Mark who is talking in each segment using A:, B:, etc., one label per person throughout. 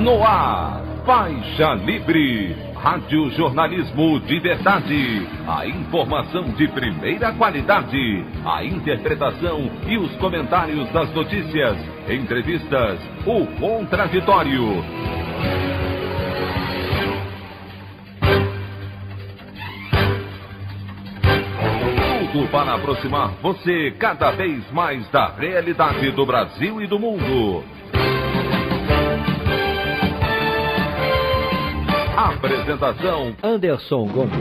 A: No ar, Faixa Livre, rádio jornalismo de verdade, a informação de primeira qualidade, a interpretação e os comentários das notícias, entrevistas, o contraditório. Tudo para aproximar você cada vez mais da realidade do Brasil e do mundo. Apresentação:
B: Anderson Gomes.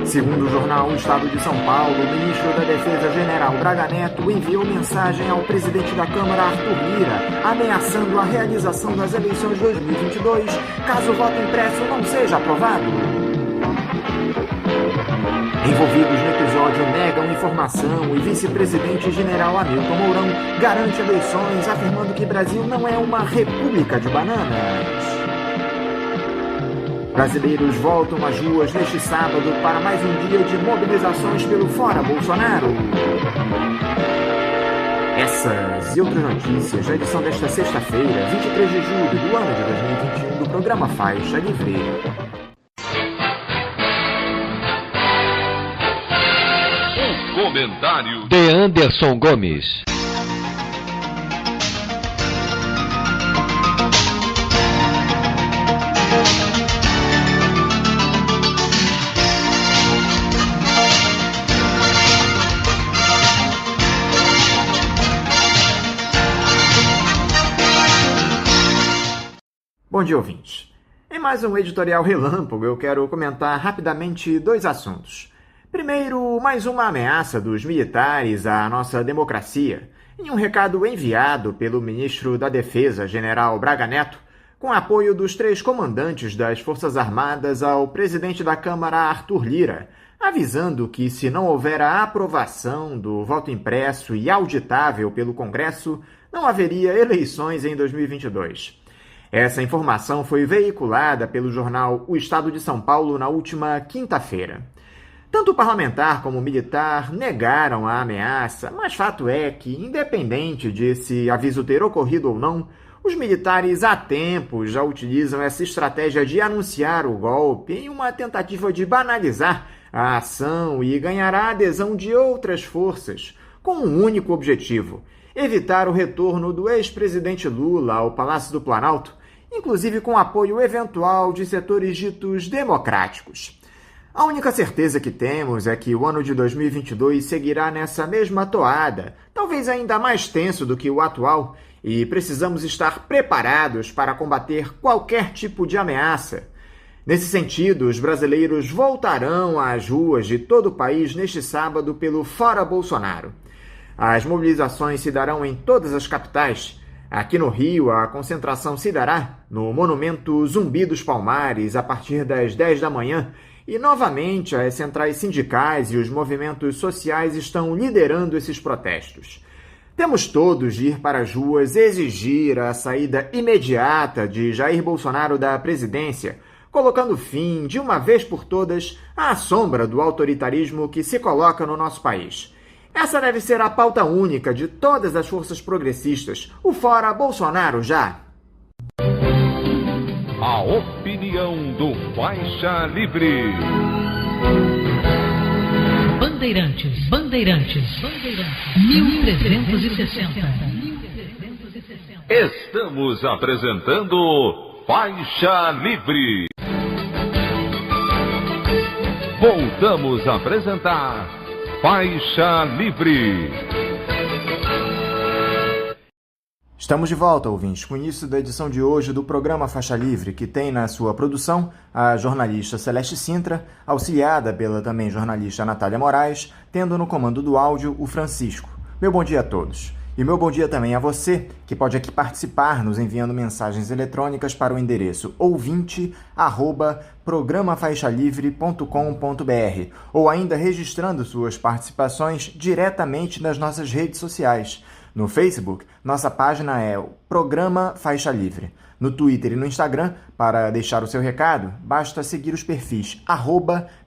C: Segundo o jornal O Estado de São Paulo, o ministro da Defesa, General Braga Neto, enviou mensagem ao presidente da Câmara, Arthur Lira, ameaçando a realização das eleições 2022, caso o voto impresso não seja aprovado. Envolvidos no episódio negam informação e vice-presidente general Hamilton Mourão garante eleições, afirmando que Brasil não é uma república de bananas. Brasileiros voltam às ruas neste sábado para mais um dia de mobilizações pelo Fora Bolsonaro. Essas e outras notícias na edição desta sexta-feira, 23 de julho do ano de 2021, do programa Faixa Livre.
A: Comentário
B: de Anderson Gomes.
C: Bom dia, ouvintes. Em mais um editorial relâmpago, eu quero comentar rapidamente dois assuntos. Primeiro, mais uma ameaça dos militares à nossa democracia, em um recado enviado pelo ministro da Defesa, General Braga Neto, com apoio dos 3 comandantes das Forças Armadas ao presidente da Câmara, Arthur Lira, avisando que se não houver a aprovação do voto impresso e auditável pelo Congresso, não haveria eleições em 2022. Essa informação foi veiculada pelo jornal O Estado de São Paulo na última quinta-feira. Tanto o parlamentar como o militar negaram a ameaça, mas fato é que, independente de esse aviso ter ocorrido ou não, os militares há tempo já utilizam essa estratégia de anunciar o golpe em uma tentativa de banalizar a ação e ganhar a adesão de outras forças, com um único objetivo: evitar o retorno do ex-presidente Lula ao Palácio do Planalto, inclusive com apoio eventual de setores ditos democráticos. A única certeza que temos é que o ano de 2022 seguirá nessa mesma toada, talvez ainda mais tenso do que o atual, e precisamos estar preparados para combater qualquer tipo de ameaça. Nesse sentido, os brasileiros voltarão às ruas de todo o país neste sábado pelo Fora Bolsonaro. As mobilizações se darão em todas as capitais. Aqui no Rio, a concentração se dará no Monumento Zumbi dos Palmares a partir das 10 da manhã e, novamente, as centrais sindicais e os movimentos sociais estão liderando esses protestos. Temos todos de ir para as ruas exigir a saída imediata de Jair Bolsonaro da presidência, colocando fim, de uma vez por todas, à sombra do autoritarismo que se coloca no nosso país. Essa deve ser a pauta única de todas as forças progressistas. O Fora Bolsonaro já!
A: A opinião do Faixa Livre.
D: Bandeirantes, 1360.
A: Estamos apresentando Faixa Livre. Voltamos a apresentar Faixa Livre.
C: Estamos de volta, ouvintes, com o início da edição de hoje do programa Faixa Livre, que tem na sua produção a jornalista Celeste Sintra, auxiliada pela também jornalista Natália Moraes, tendo no comando do áudio o Francisco. Meu bom dia a todos. E meu bom dia também a você, que pode aqui participar nos enviando mensagens eletrônicas para o endereço ouvinte@programafaixalivre.com.br ou ainda registrando suas participações diretamente nas nossas redes sociais. No Facebook, nossa página é o Programa Faixa Livre. No Twitter e no Instagram, para deixar o seu recado, basta seguir os perfis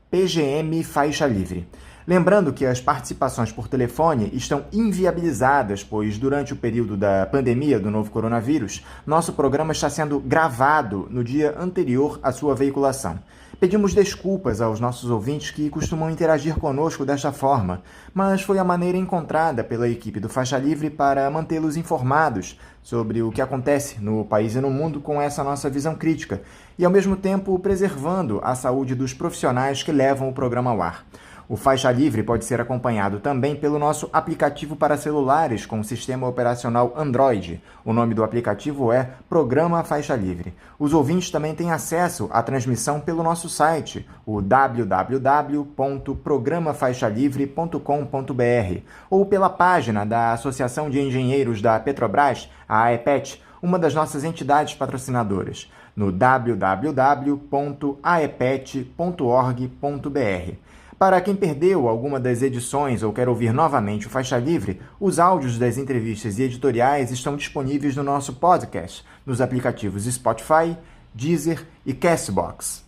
C: @PGM Faixa Livre. Lembrando que as participações por telefone estão inviabilizadas, pois durante o período da pandemia do novo coronavírus, nosso programa está sendo gravado no dia anterior à sua veiculação. Pedimos desculpas aos nossos ouvintes que costumam interagir conosco desta forma, mas foi a maneira encontrada pela equipe do Faixa Livre para mantê-los informados sobre o que acontece no país e no mundo com essa nossa visão crítica e, ao mesmo tempo, preservando a saúde dos profissionais que levam o programa ao ar. O Faixa Livre pode ser acompanhado também pelo nosso aplicativo para celulares com sistema operacional Android. O nome do aplicativo é Programa Faixa Livre. Os ouvintes também têm acesso à transmissão pelo nosso site, o www.programafaixalivre.com.br, ou pela página da Associação de Engenheiros da Petrobras, a AEPET, uma das nossas entidades patrocinadoras, no www.aepet.org.br. Para quem perdeu alguma das edições ou quer ouvir novamente o Faixa Livre, os áudios das entrevistas e editoriais estão disponíveis no nosso podcast, nos aplicativos Spotify, Deezer e Castbox.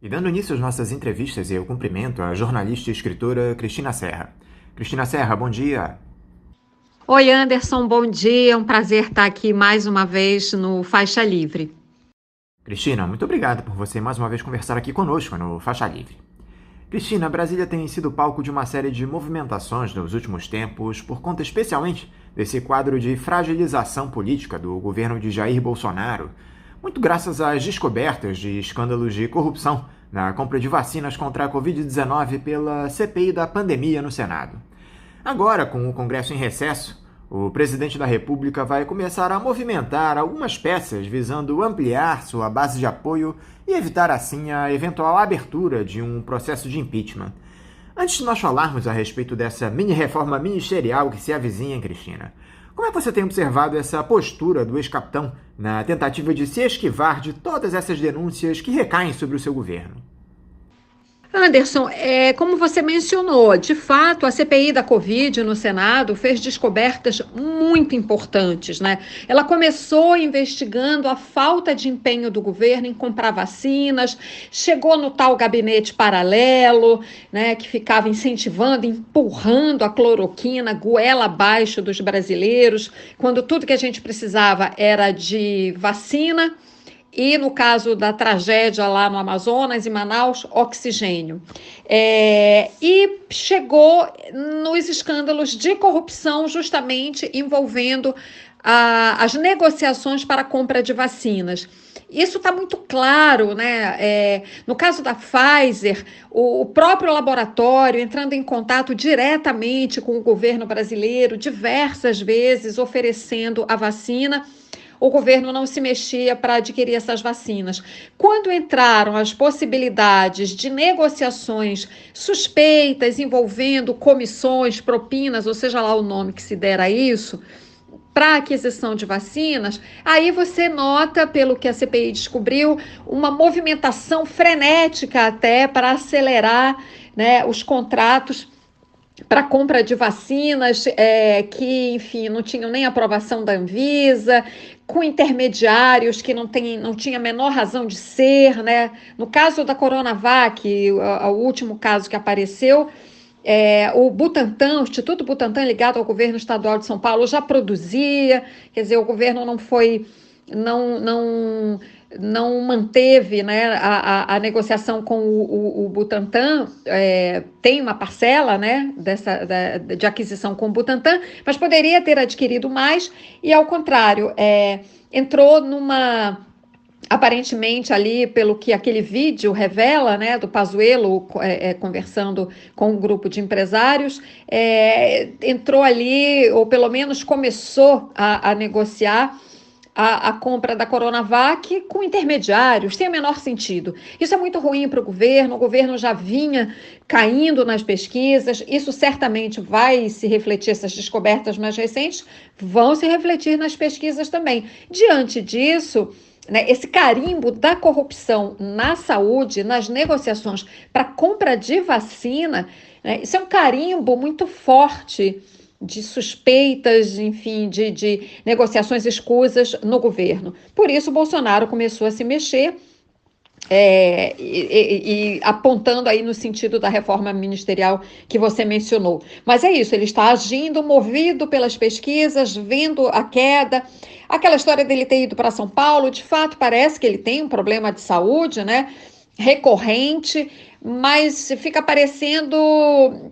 C: E dando início às nossas entrevistas, eu cumprimento a jornalista e escritora Cristina Serra. Cristina Serra, bom dia.
E: Oi, Anderson, bom dia. É um prazer estar aqui mais uma vez no Faixa Livre.
C: Cristina, muito obrigado por você mais uma vez conversar aqui conosco no Faixa Livre. Cristina, Brasília tem sido palco de uma série de movimentações nos últimos tempos, por conta especialmente desse quadro de fragilização política do governo de Jair Bolsonaro, muito graças às descobertas de escândalos de corrupção na compra de vacinas contra a Covid-19 pela CPI da pandemia no Senado. Agora, com o Congresso em recesso, o presidente da República vai começar a movimentar algumas peças visando ampliar sua base de apoio e evitar assim a eventual abertura de um processo de impeachment. Antes de nós falarmos a respeito dessa mini-reforma ministerial que se avizinha, Cristina, como é que você tem observado essa postura do ex-capitão na tentativa de se esquivar de todas essas denúncias que recaem sobre o seu governo?
E: Anderson, como você mencionou, de fato, a CPI da Covid no Senado fez descobertas muito importantes, né? Ela começou investigando a falta de empenho do governo em comprar vacinas, chegou no tal gabinete paralelo, né, que ficava incentivando, empurrando a cloroquina goela abaixo dos brasileiros, quando tudo que a gente precisava era de vacina. E, no caso da tragédia lá no Amazonas, em Manaus, oxigênio. E chegou nos escândalos de corrupção, justamente envolvendo as negociações para a compra de vacinas. Isso está muito claro, né? No caso da Pfizer, o próprio laboratório entrando em contato diretamente com o governo brasileiro, diversas vezes oferecendo a vacina. O governo não se mexia para adquirir essas vacinas. Quando entraram as possibilidades de negociações suspeitas envolvendo comissões, propinas, ou seja lá o nome que se der a isso, para aquisição de vacinas, aí você nota, pelo que a CPI descobriu, uma movimentação frenética até para acelerar, né, os contratos para compra de vacinas que, enfim, não tinham nem aprovação da Anvisa, com intermediários que não tinha a menor razão de ser, né? No caso da Coronavac, o último caso que apareceu, o Butantan, o Instituto Butantan, ligado ao governo estadual de São Paulo, já produzia, quer dizer, o governo não manteve, né, a negociação com o Butantan, tem uma parcela, né, de aquisição com o Butantan, mas poderia ter adquirido mais e, ao contrário, entrou aparentemente ali, pelo que aquele vídeo revela, né, do Pazuello conversando com um grupo de empresários, entrou ali, ou pelo menos começou a negociar a compra da Coronavac com intermediários, sem o menor sentido. Isso é muito ruim para o governo já vinha caindo nas pesquisas, isso certamente vai se refletir, essas descobertas mais recentes vão se refletir nas pesquisas também. Diante disso, né, esse carimbo da corrupção na saúde, nas negociações para compra de vacina, né, isso é um carimbo muito forte de suspeitas, enfim, de negociações escusas no governo. Por isso, Bolsonaro começou a se mexer e apontando aí no sentido da reforma ministerial que você mencionou. Mas é isso, ele está agindo, movido pelas pesquisas, vendo a queda. Aquela história dele ter ido para São Paulo, de fato, parece que ele tem um problema de saúde, né? Recorrente, mas fica parecendo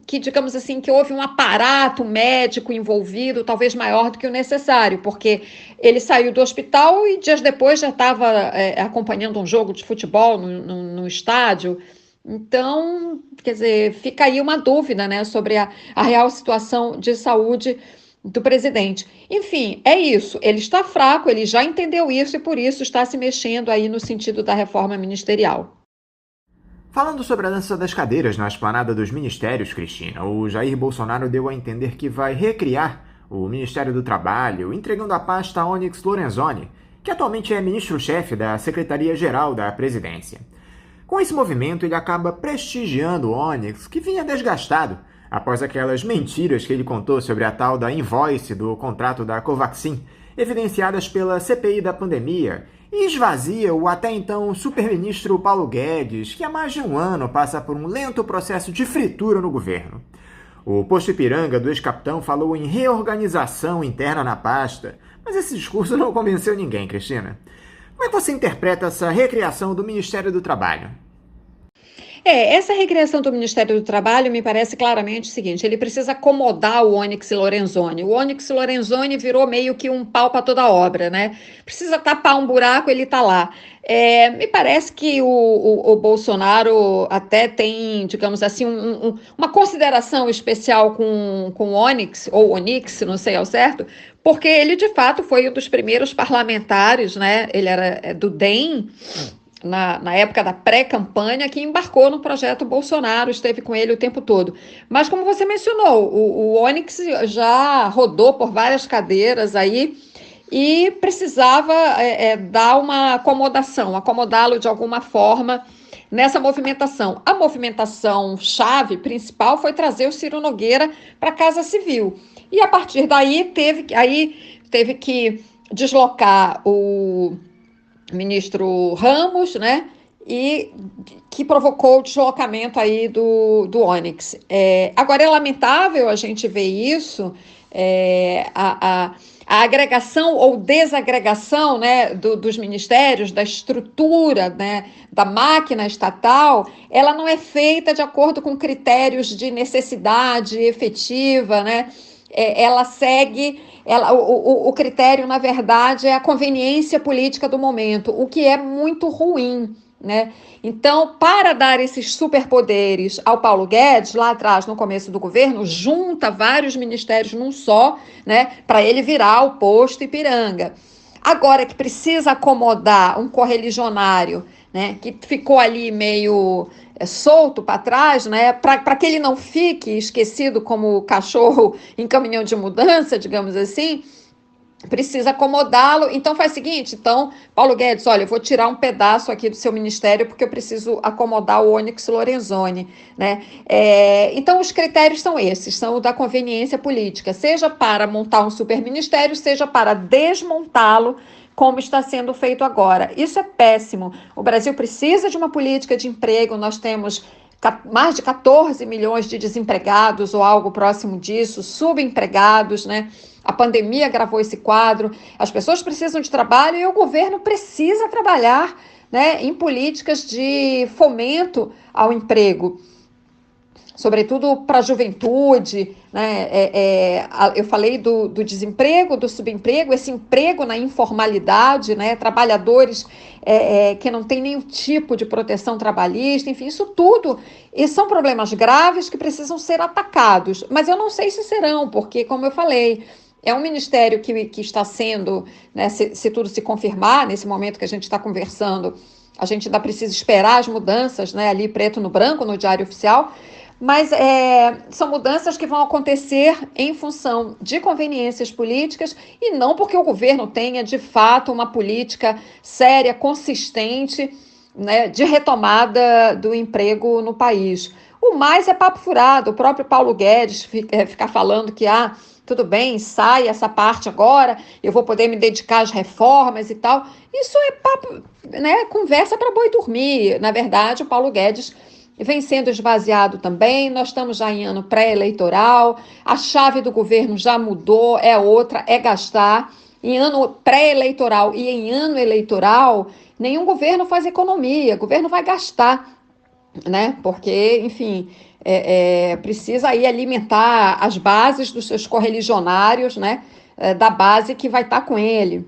E: que, digamos assim, que houve um aparato médico envolvido, talvez maior do que o necessário, porque ele saiu do hospital e dias depois já estava acompanhando um jogo de futebol no estádio. Então, quer dizer, fica aí uma dúvida, né, sobre a real situação de saúde do presidente. Enfim, é isso. Ele está fraco, ele já entendeu isso e por isso está se mexendo aí no sentido da reforma ministerial.
C: Falando sobre a dança das cadeiras na esplanada dos ministérios, Cristina, o Jair Bolsonaro deu a entender que vai recriar o Ministério do Trabalho, entregando a pasta a Onyx Lorenzoni, que atualmente é ministro-chefe da Secretaria-Geral da Presidência. Com esse movimento, ele acaba prestigiando o Onyx, que vinha desgastado após aquelas mentiras que ele contou sobre a tal da invoice do contrato da Covaxin, evidenciadas pela CPI da pandemia, e esvazia o até então superministro Paulo Guedes, que há mais de um ano passa por um lento processo de fritura no governo. O posto Ipiranga do ex-capitão falou em reorganização interna na pasta, mas esse discurso não convenceu ninguém, Cristina. Como é que você interpreta essa recriação do Ministério do Trabalho?
E: Essa recriação do Ministério do Trabalho me parece claramente o seguinte, ele precisa acomodar o Onyx Lorenzoni. O Onyx Lorenzoni virou meio que um pau para toda obra, né? Precisa tapar um buraco, ele está lá. Me parece que o Bolsonaro até tem, digamos assim, uma consideração especial com o Onyx, ou Onyx, não sei ao certo, porque ele, de fato, foi um dos primeiros parlamentares, né? Ele era do DEM, na época da pré-campanha, que embarcou no projeto Bolsonaro, esteve com ele o tempo todo. Mas, como você mencionou, o Onyx já rodou por várias cadeiras aí e precisava dar uma acomodação, acomodá-lo de alguma forma nessa movimentação. A movimentação chave, principal, foi trazer o Ciro Nogueira para a Casa Civil. E, a partir daí, teve que deslocar o ministro Ramos, né, e que provocou o deslocamento aí do Onyx. Agora, é lamentável a gente ver isso, a agregação ou desagregação, né, dos ministérios, da estrutura, né, da máquina estatal, ela não é feita de acordo com critérios de necessidade efetiva, né? Ela segue, o critério, na verdade, é a conveniência política do momento, o que é muito ruim, né? Então, para dar esses superpoderes ao Paulo Guedes, lá atrás, no começo do governo, junta vários ministérios num só, né, para ele virar o posto Ipiranga. Agora que precisa acomodar um correligionário, né, que ficou ali meio solto para trás, né, para que ele não fique esquecido como cachorro em caminhão de mudança, digamos assim, precisa acomodá-lo. Então faz o seguinte, Paulo Guedes, olha, eu vou tirar um pedaço aqui do seu ministério porque eu preciso acomodar o Onyx Lorenzoni, né? Então os critérios são esses, são o da conveniência política, seja para montar um superministério, seja para desmontá-lo, como está sendo feito agora. Isso é péssimo. O Brasil precisa de uma política de emprego, nós temos mais de 14 milhões de desempregados ou algo próximo disso, subempregados, né? A pandemia agravou esse quadro, as pessoas precisam de trabalho e o governo precisa trabalhar, né, em políticas de fomento ao emprego, sobretudo para a juventude, né? Eu falei do desemprego, do subemprego, esse emprego na informalidade, né? Trabalhadores que não têm nenhum tipo de proteção trabalhista, enfim, isso tudo, e são problemas graves que precisam ser atacados, mas eu não sei se serão, porque, como eu falei, é um ministério que está sendo, né, se tudo se confirmar, nesse momento que a gente está conversando, a gente ainda precisa esperar as mudanças, né, ali preto no branco, no Diário Oficial, mas são mudanças que vão acontecer em função de conveniências políticas e não porque o governo tenha, de fato, uma política séria, consistente, né, de retomada do emprego no país. O mais é papo furado. O próprio Paulo Guedes ficar falando que tudo bem, sai essa parte agora, eu vou poder me dedicar às reformas e tal. Isso é papo, né, conversa para boi dormir. Na verdade, o Paulo Guedes vem sendo esvaziado também, nós estamos já em ano pré-eleitoral, a chave do governo já mudou, é outra, é gastar. Em ano pré-eleitoral e em ano eleitoral, nenhum governo faz economia, o governo vai gastar, né? Porque, enfim, precisa aí alimentar as bases dos seus correligionários, né? Da base que vai estar com ele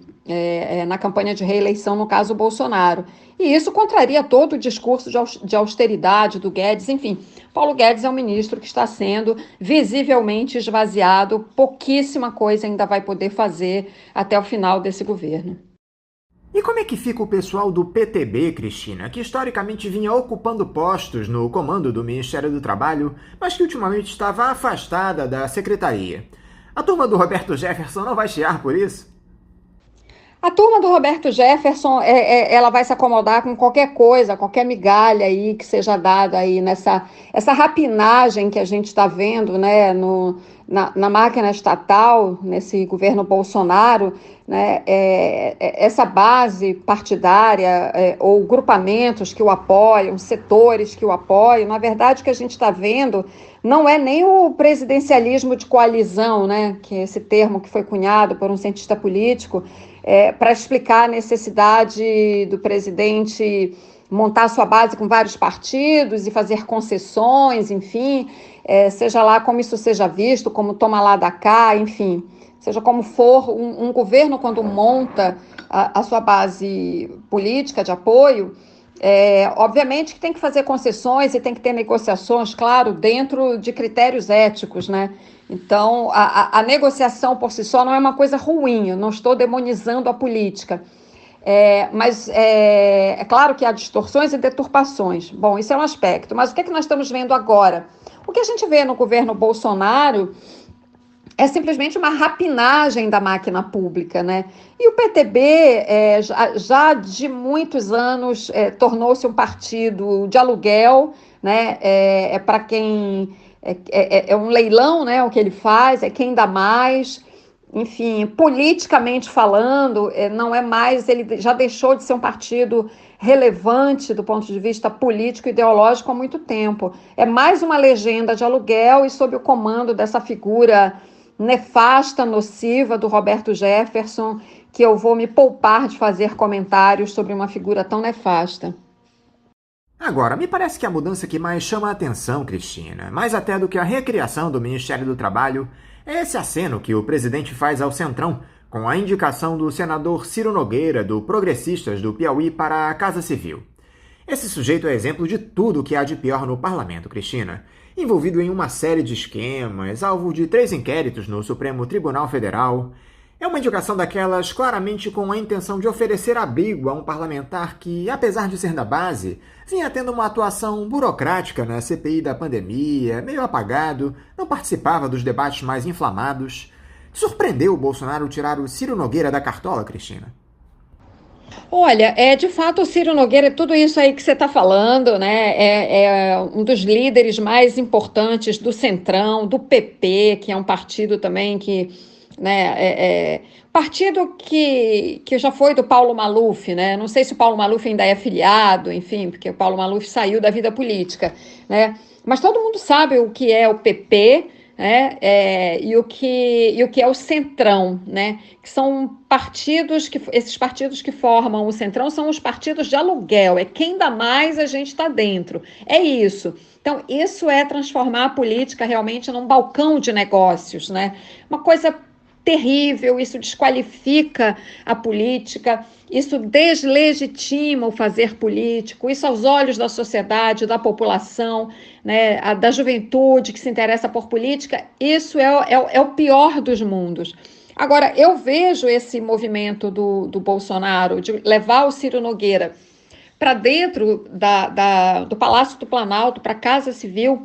E: na campanha de reeleição, no caso, o Bolsonaro. E isso contraria todo o discurso de austeridade do Guedes. Enfim, Paulo Guedes é um ministro que está sendo visivelmente esvaziado, pouquíssima coisa ainda vai poder fazer até o final desse governo.
C: E como é que fica o pessoal do PTB, Cristina, que historicamente vinha ocupando postos no comando do Ministério do Trabalho, mas que ultimamente estava afastada da secretaria? A turma do Roberto Jefferson não vai chiar por isso?
E: A turma do Roberto Jefferson, ela vai se acomodar com qualquer coisa, qualquer migalha aí que seja dada aí essa rapinagem que a gente está vendo, né, na máquina estatal, nesse governo Bolsonaro, né, essa base partidária ou grupamentos que o apoiam, setores que o apoiam. Na verdade, o que a gente está vendo não é nem o presidencialismo de coalizão, né, que é esse termo que foi cunhado por um cientista político, para explicar a necessidade do presidente montar sua base com vários partidos e fazer concessões, enfim, seja lá como isso seja visto, como toma lá da cá, enfim, seja como for, um governo quando monta a sua base política de apoio, obviamente que tem que fazer concessões e tem que ter negociações, claro, dentro de critérios éticos, né? Então, a negociação por si só não é uma coisa ruim, eu não estou demonizando a política, mas é claro que há distorções e deturpações. Bom, isso é um aspecto, mas o que é que nós estamos vendo agora? O que a gente vê no governo Bolsonaro é simplesmente uma rapinagem da máquina pública, né? E o PTB, já de muitos anos, tornou-se um partido de aluguel, né? Para quem... É um leilão, né? O que ele faz, é quem dá mais. Enfim, politicamente falando, não é mais... Ele já deixou de ser um partido relevante do ponto de vista político e ideológico há muito tempo. É mais uma legenda de aluguel e sob o comando dessa figura nefasta, nociva do Roberto Jefferson, que eu vou me poupar de fazer comentários sobre uma figura tão nefasta.
C: Agora, me parece que a mudança que mais chama a atenção, Cristina, mais até do que a recriação do Ministério do Trabalho, é esse aceno que o presidente faz ao Centrão, com a indicação do senador Ciro Nogueira, do Progressistas do Piauí, para a Casa Civil. Esse sujeito é exemplo de tudo o que há de pior no parlamento, Cristina, envolvido em uma série de esquemas, alvo de 3 inquéritos no Supremo Tribunal Federal. É uma indicação daquelas claramente com a intenção de oferecer abrigo a um parlamentar que, apesar de ser da base, vinha tendo uma atuação burocrática na CPI da pandemia, meio apagado, não participava dos debates mais inflamados. Surpreendeu o Bolsonaro tirar o Ciro Nogueira da cartola, Cristina?
E: Olha, de fato o Ciro Nogueira, tudo isso aí que você está falando, né, é um dos líderes mais importantes do Centrão, do PP, que é um partido também que, né, partido que já foi do Paulo Maluf, né, não sei se o Paulo Maluf ainda é filiado, enfim, porque o Paulo Maluf saiu da vida política, né, mas todo mundo sabe o que é o PP, né, e o que é o Centrão, né, que são partidos esses partidos que formam o Centrão são os partidos de aluguel, é quem dá mais a gente está dentro, é isso. Então, isso é transformar a política realmente num balcão de negócios, né, uma coisa terrível, isso desqualifica a política, isso deslegitima o fazer político, isso aos olhos da sociedade, da população, né, da juventude que se interessa por política, isso é o pior dos mundos. Agora, eu vejo esse movimento do Bolsonaro de levar o Ciro Nogueira para dentro do Palácio do Planalto, para a Casa Civil,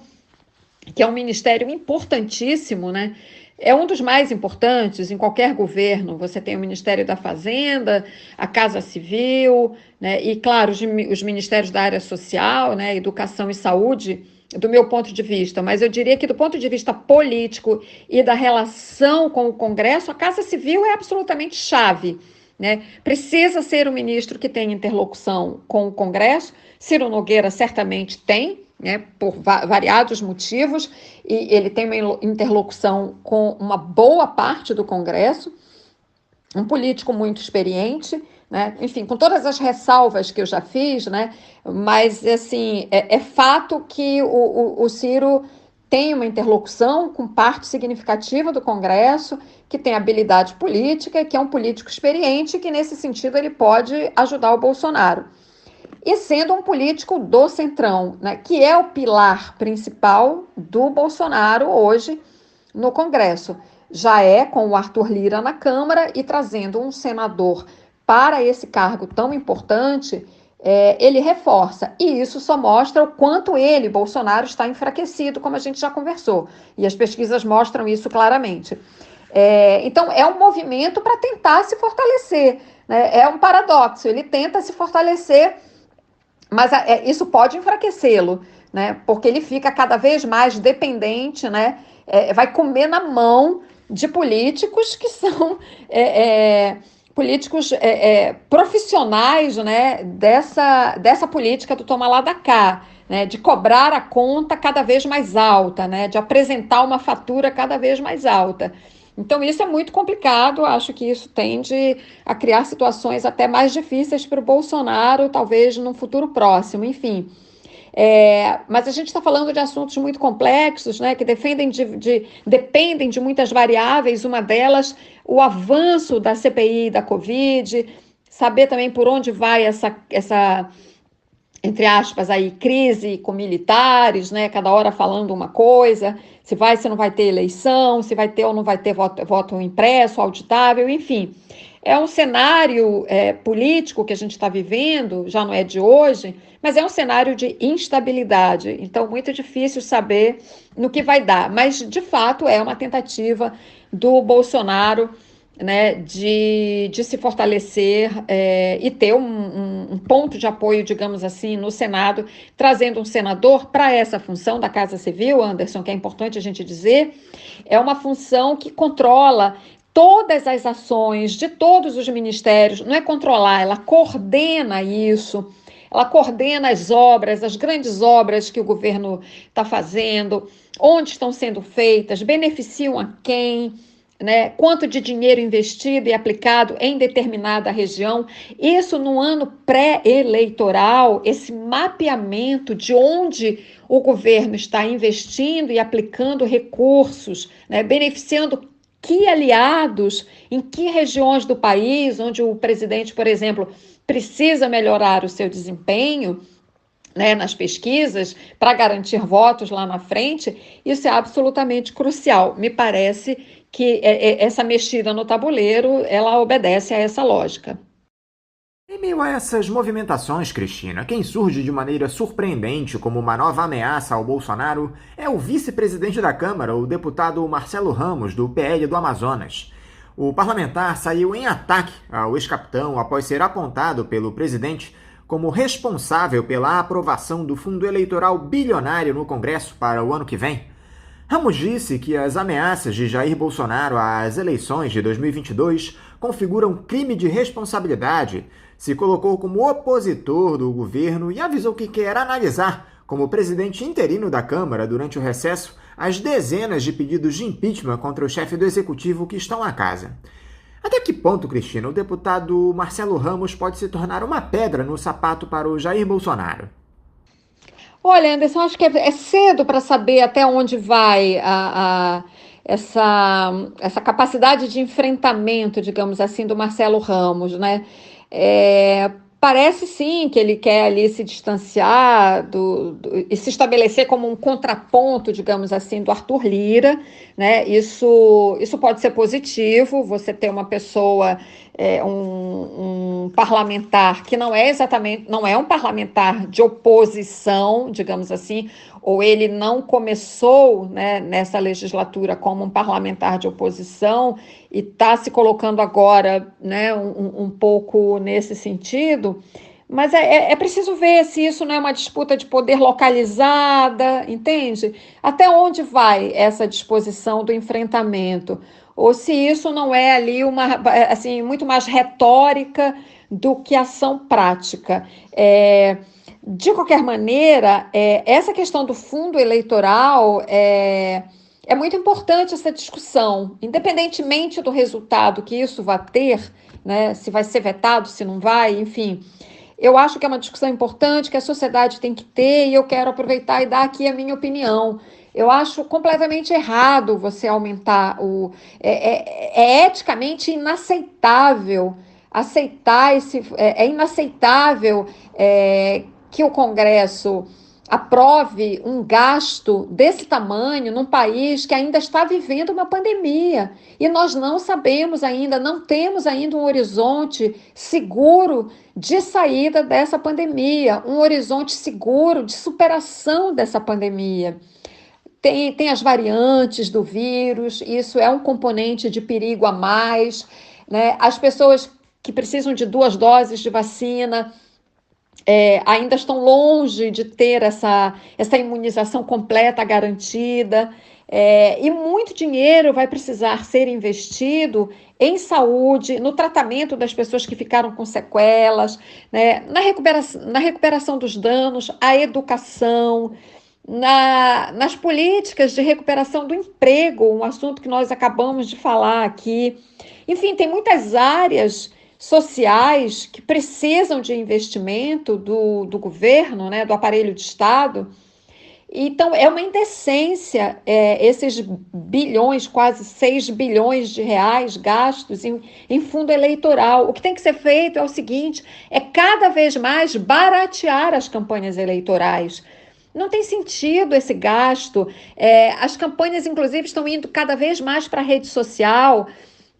E: que é um ministério importantíssimo, né? É um dos mais importantes em qualquer governo. Você tem o Ministério da Fazenda, a Casa Civil, né, e, claro, os ministérios da área social, né, Educação e Saúde, do meu ponto de vista, mas eu diria que do ponto de vista político e da relação com o Congresso, a Casa Civil é absolutamente chave, né? Precisa ser um ministro que tenha interlocução com o Congresso. Ciro Nogueira certamente tem, né, por variados motivos, e ele tem uma interlocução com uma boa parte do Congresso, um político muito experiente, né? Enfim, com todas as ressalvas que eu já fiz, né? Mas, assim, é fato que o Ciro tem uma interlocução com parte significativa do Congresso, que tem habilidade política, que é um político experiente, que, nesse sentido, ele pode ajudar o Bolsonaro. E sendo um político do Centrão, né, que é o pilar principal do Bolsonaro hoje no Congresso. Já é com o Arthur Lira na Câmara e trazendo um senador para esse cargo tão importante, ele reforça. E isso só mostra o quanto ele, Bolsonaro, está enfraquecido, como a gente já conversou. E as pesquisas mostram isso claramente. Então, é um movimento para tentar se fortalecer, né? É um paradoxo. Ele tenta se fortalecer, mas isso pode enfraquecê-lo, né? Porque ele fica cada vez mais dependente, né? Vai comer na mão de políticos que são políticos profissionais, né? Dessa política do toma lá da cá, né? De cobrar a conta cada vez mais alta, né? De apresentar uma fatura cada vez mais alta. Então, isso é muito complicado, acho que isso tende a criar situações até mais difíceis para o Bolsonaro, talvez num futuro próximo, enfim. Mas a gente está falando de assuntos muito complexos, né, que dependem de muitas variáveis, uma delas, o avanço da CPI da Covid, saber também por onde vai essa entre aspas, aí, crise com militares, né, cada hora falando uma coisa, se não vai ter eleição, se vai ter ou não vai ter voto impresso, auditável, enfim. É um cenário político que a gente está vivendo, já não é de hoje, mas é um cenário de instabilidade, então muito difícil saber no que vai dar, mas de fato é uma tentativa do Bolsonaro, né, de se fortalecer e ter um ponto de apoio, digamos assim, no Senado, trazendo um senador para essa função da Casa Civil, Anderson, que é importante a gente dizer, é uma função que controla todas as ações de todos os ministérios, não é controlar, ela coordena isso, ela coordena as obras, as grandes obras que o governo está fazendo, onde estão sendo feitas, beneficiam a quem, né, quanto de dinheiro investido e aplicado em determinada região. Isso no ano pré-eleitoral, esse mapeamento de onde o governo está investindo e aplicando recursos, né, beneficiando que aliados, em que regiões do país, onde o presidente, por exemplo, precisa melhorar o seu desempenho, né, nas pesquisas, para garantir votos lá na frente, isso é absolutamente crucial. Me parece que essa mexida no tabuleiro, ela obedece a essa lógica.
C: Em meio a essas movimentações, Cristina, quem surge de maneira surpreendente como uma nova ameaça ao Bolsonaro é o vice-presidente da Câmara, o deputado Marcelo Ramos, do PL do Amazonas. O parlamentar saiu em ataque ao ex-capitão após ser apontado pelo presidente como responsável pela aprovação do fundo eleitoral bilionário no Congresso para o ano que vem. Ramos disse que as ameaças de Jair Bolsonaro às eleições de 2022 configuram crime de responsabilidade, se colocou como opositor do governo e avisou que quer analisar, como presidente interino da Câmara durante o recesso, as dezenas de pedidos de impeachment contra o chefe do Executivo que estão na casa. Até que ponto, Cristina, o deputado Marcelo Ramos pode se tornar uma pedra no sapato para o Jair Bolsonaro?
E: Olha, Anderson, acho que é cedo para saber até onde vai essa capacidade de enfrentamento, digamos assim, do Marcelo Ramos, né? Parece sim que ele quer ali se distanciar e se estabelecer como um contraponto, digamos assim, do Arthur Lira, né? Isso pode ser positivo, você ter uma pessoa, um parlamentar que não é um parlamentar de oposição, digamos assim, ou ele não começou, né, nessa legislatura como um parlamentar de oposição e está se colocando agora, né, um pouco nesse sentido, Mas é preciso ver se isso não é uma disputa de poder localizada, entende? Até onde vai essa disposição do enfrentamento? Ou se isso não é ali assim, muito mais retórica do que ação prática. De qualquer maneira, essa questão do fundo eleitoral é muito importante essa discussão, independentemente do resultado que isso vai ter, né, se vai ser vetado, se não vai, enfim. Eu acho que é uma discussão importante que a sociedade tem que ter e eu quero aproveitar e dar aqui a minha opinião. Eu acho completamente errado você aumentar é eticamente inaceitável aceitar É inaceitável que o Congresso aprove um gasto desse tamanho num país que ainda está vivendo uma pandemia. E nós não sabemos ainda, não temos ainda um horizonte seguro de saída dessa pandemia, um horizonte seguro de superação dessa pandemia. Tem as variantes do vírus, isso é um componente de perigo a mais, né? As pessoas que precisam de 2 doses de vacina ainda estão longe de ter essa imunização completa garantida, e muito dinheiro vai precisar ser investido em saúde, no tratamento das pessoas que ficaram com sequelas, né, na recuperação dos danos, a educação, nas políticas de recuperação do emprego, um assunto que nós acabamos de falar aqui. Enfim, tem muitas áreas sociais que precisam de investimento do governo, né, do aparelho de Estado. Então, é uma indecência esses bilhões, quase 6 bilhões de reais gastos em fundo eleitoral. O que tem que ser feito é o seguinte, é cada vez mais baratear as campanhas eleitorais. Não tem sentido esse gasto. As campanhas, inclusive, estão indo cada vez mais para a rede social,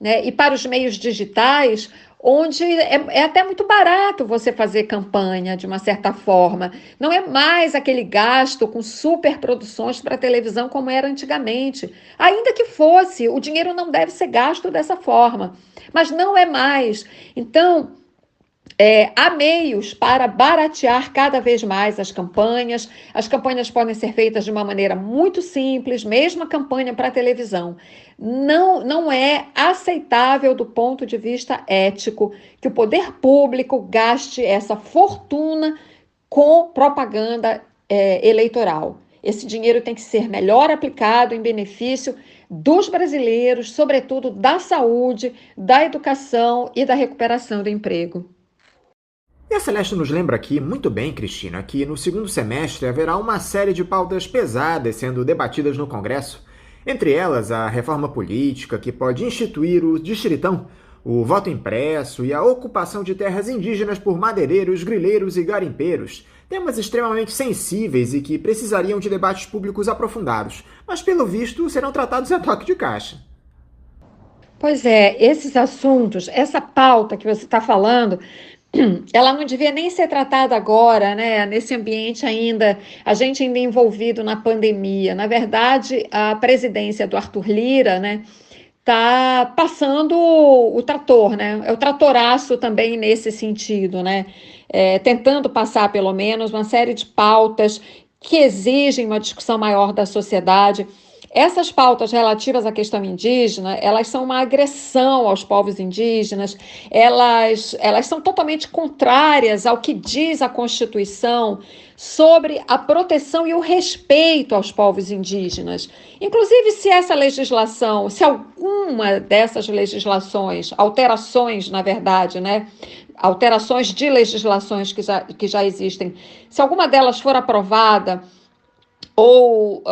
E: né, e para os meios digitais, onde é até muito barato você fazer campanha, de uma certa forma. Não é mais aquele gasto com superproduções para televisão como era antigamente. Ainda que fosse, o dinheiro não deve ser gasto dessa forma, mas não é mais. Então, há meios para baratear cada vez mais as campanhas. As campanhas podem ser feitas de uma maneira muito simples, mesmo a campanha para televisão. Não é aceitável do ponto de vista ético que o poder público gaste essa fortuna com propaganda eleitoral. Esse dinheiro tem que ser melhor aplicado em benefício dos brasileiros, sobretudo da saúde, da educação e da recuperação do emprego.
C: E a Celeste nos lembra aqui muito bem, Cristina, que no segundo semestre haverá uma série de pautas pesadas sendo debatidas no Congresso, entre elas a reforma política, que pode instituir o distritão, o voto impresso e a ocupação de terras indígenas por madeireiros, grileiros e garimpeiros, temas extremamente sensíveis e que precisariam de debates públicos aprofundados, mas pelo visto serão tratados a toque de caixa.
E: Pois esses assuntos, essa pauta que você está falando, ela não devia nem ser tratada agora, né? Nesse ambiente ainda, a gente ainda envolvido na pandemia. Na verdade, a presidência do Arthur Lira, né, tá passando o trator, né? É o tratoraço também nesse sentido, né? Tentando passar, pelo menos, uma série de pautas que exigem uma discussão maior da sociedade. Essas pautas relativas à questão indígena, elas são uma agressão aos povos indígenas, elas são totalmente contrárias ao que diz a Constituição sobre a proteção e o respeito aos povos indígenas. Inclusive, se alguma dessas legislações, alterações, na verdade, né, alterações de legislações que já existem, se alguma delas for aprovada ou...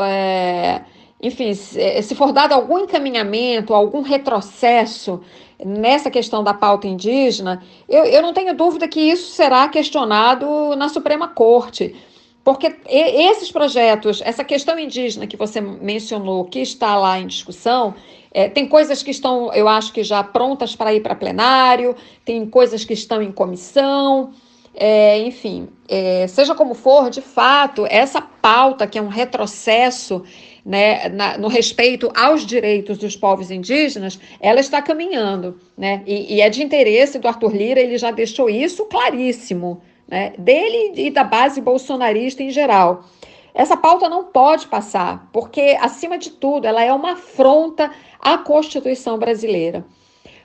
E: enfim, se for dado algum encaminhamento, algum retrocesso nessa questão da pauta indígena, eu não tenho dúvida que isso será questionado na Suprema Corte, porque esses projetos, essa questão indígena que você mencionou, que está lá em discussão, tem coisas que estão, eu acho que já prontas para ir para plenário, tem coisas que estão em comissão, enfim, seja como for, de fato, essa pauta que é um retrocesso, né, no respeito aos direitos dos povos indígenas, ela está caminhando, né, e é de interesse do Arthur Lira, ele já deixou isso claríssimo, né, dele e da base bolsonarista em geral. Essa pauta não pode passar, porque, acima de tudo, ela é uma afronta à Constituição brasileira.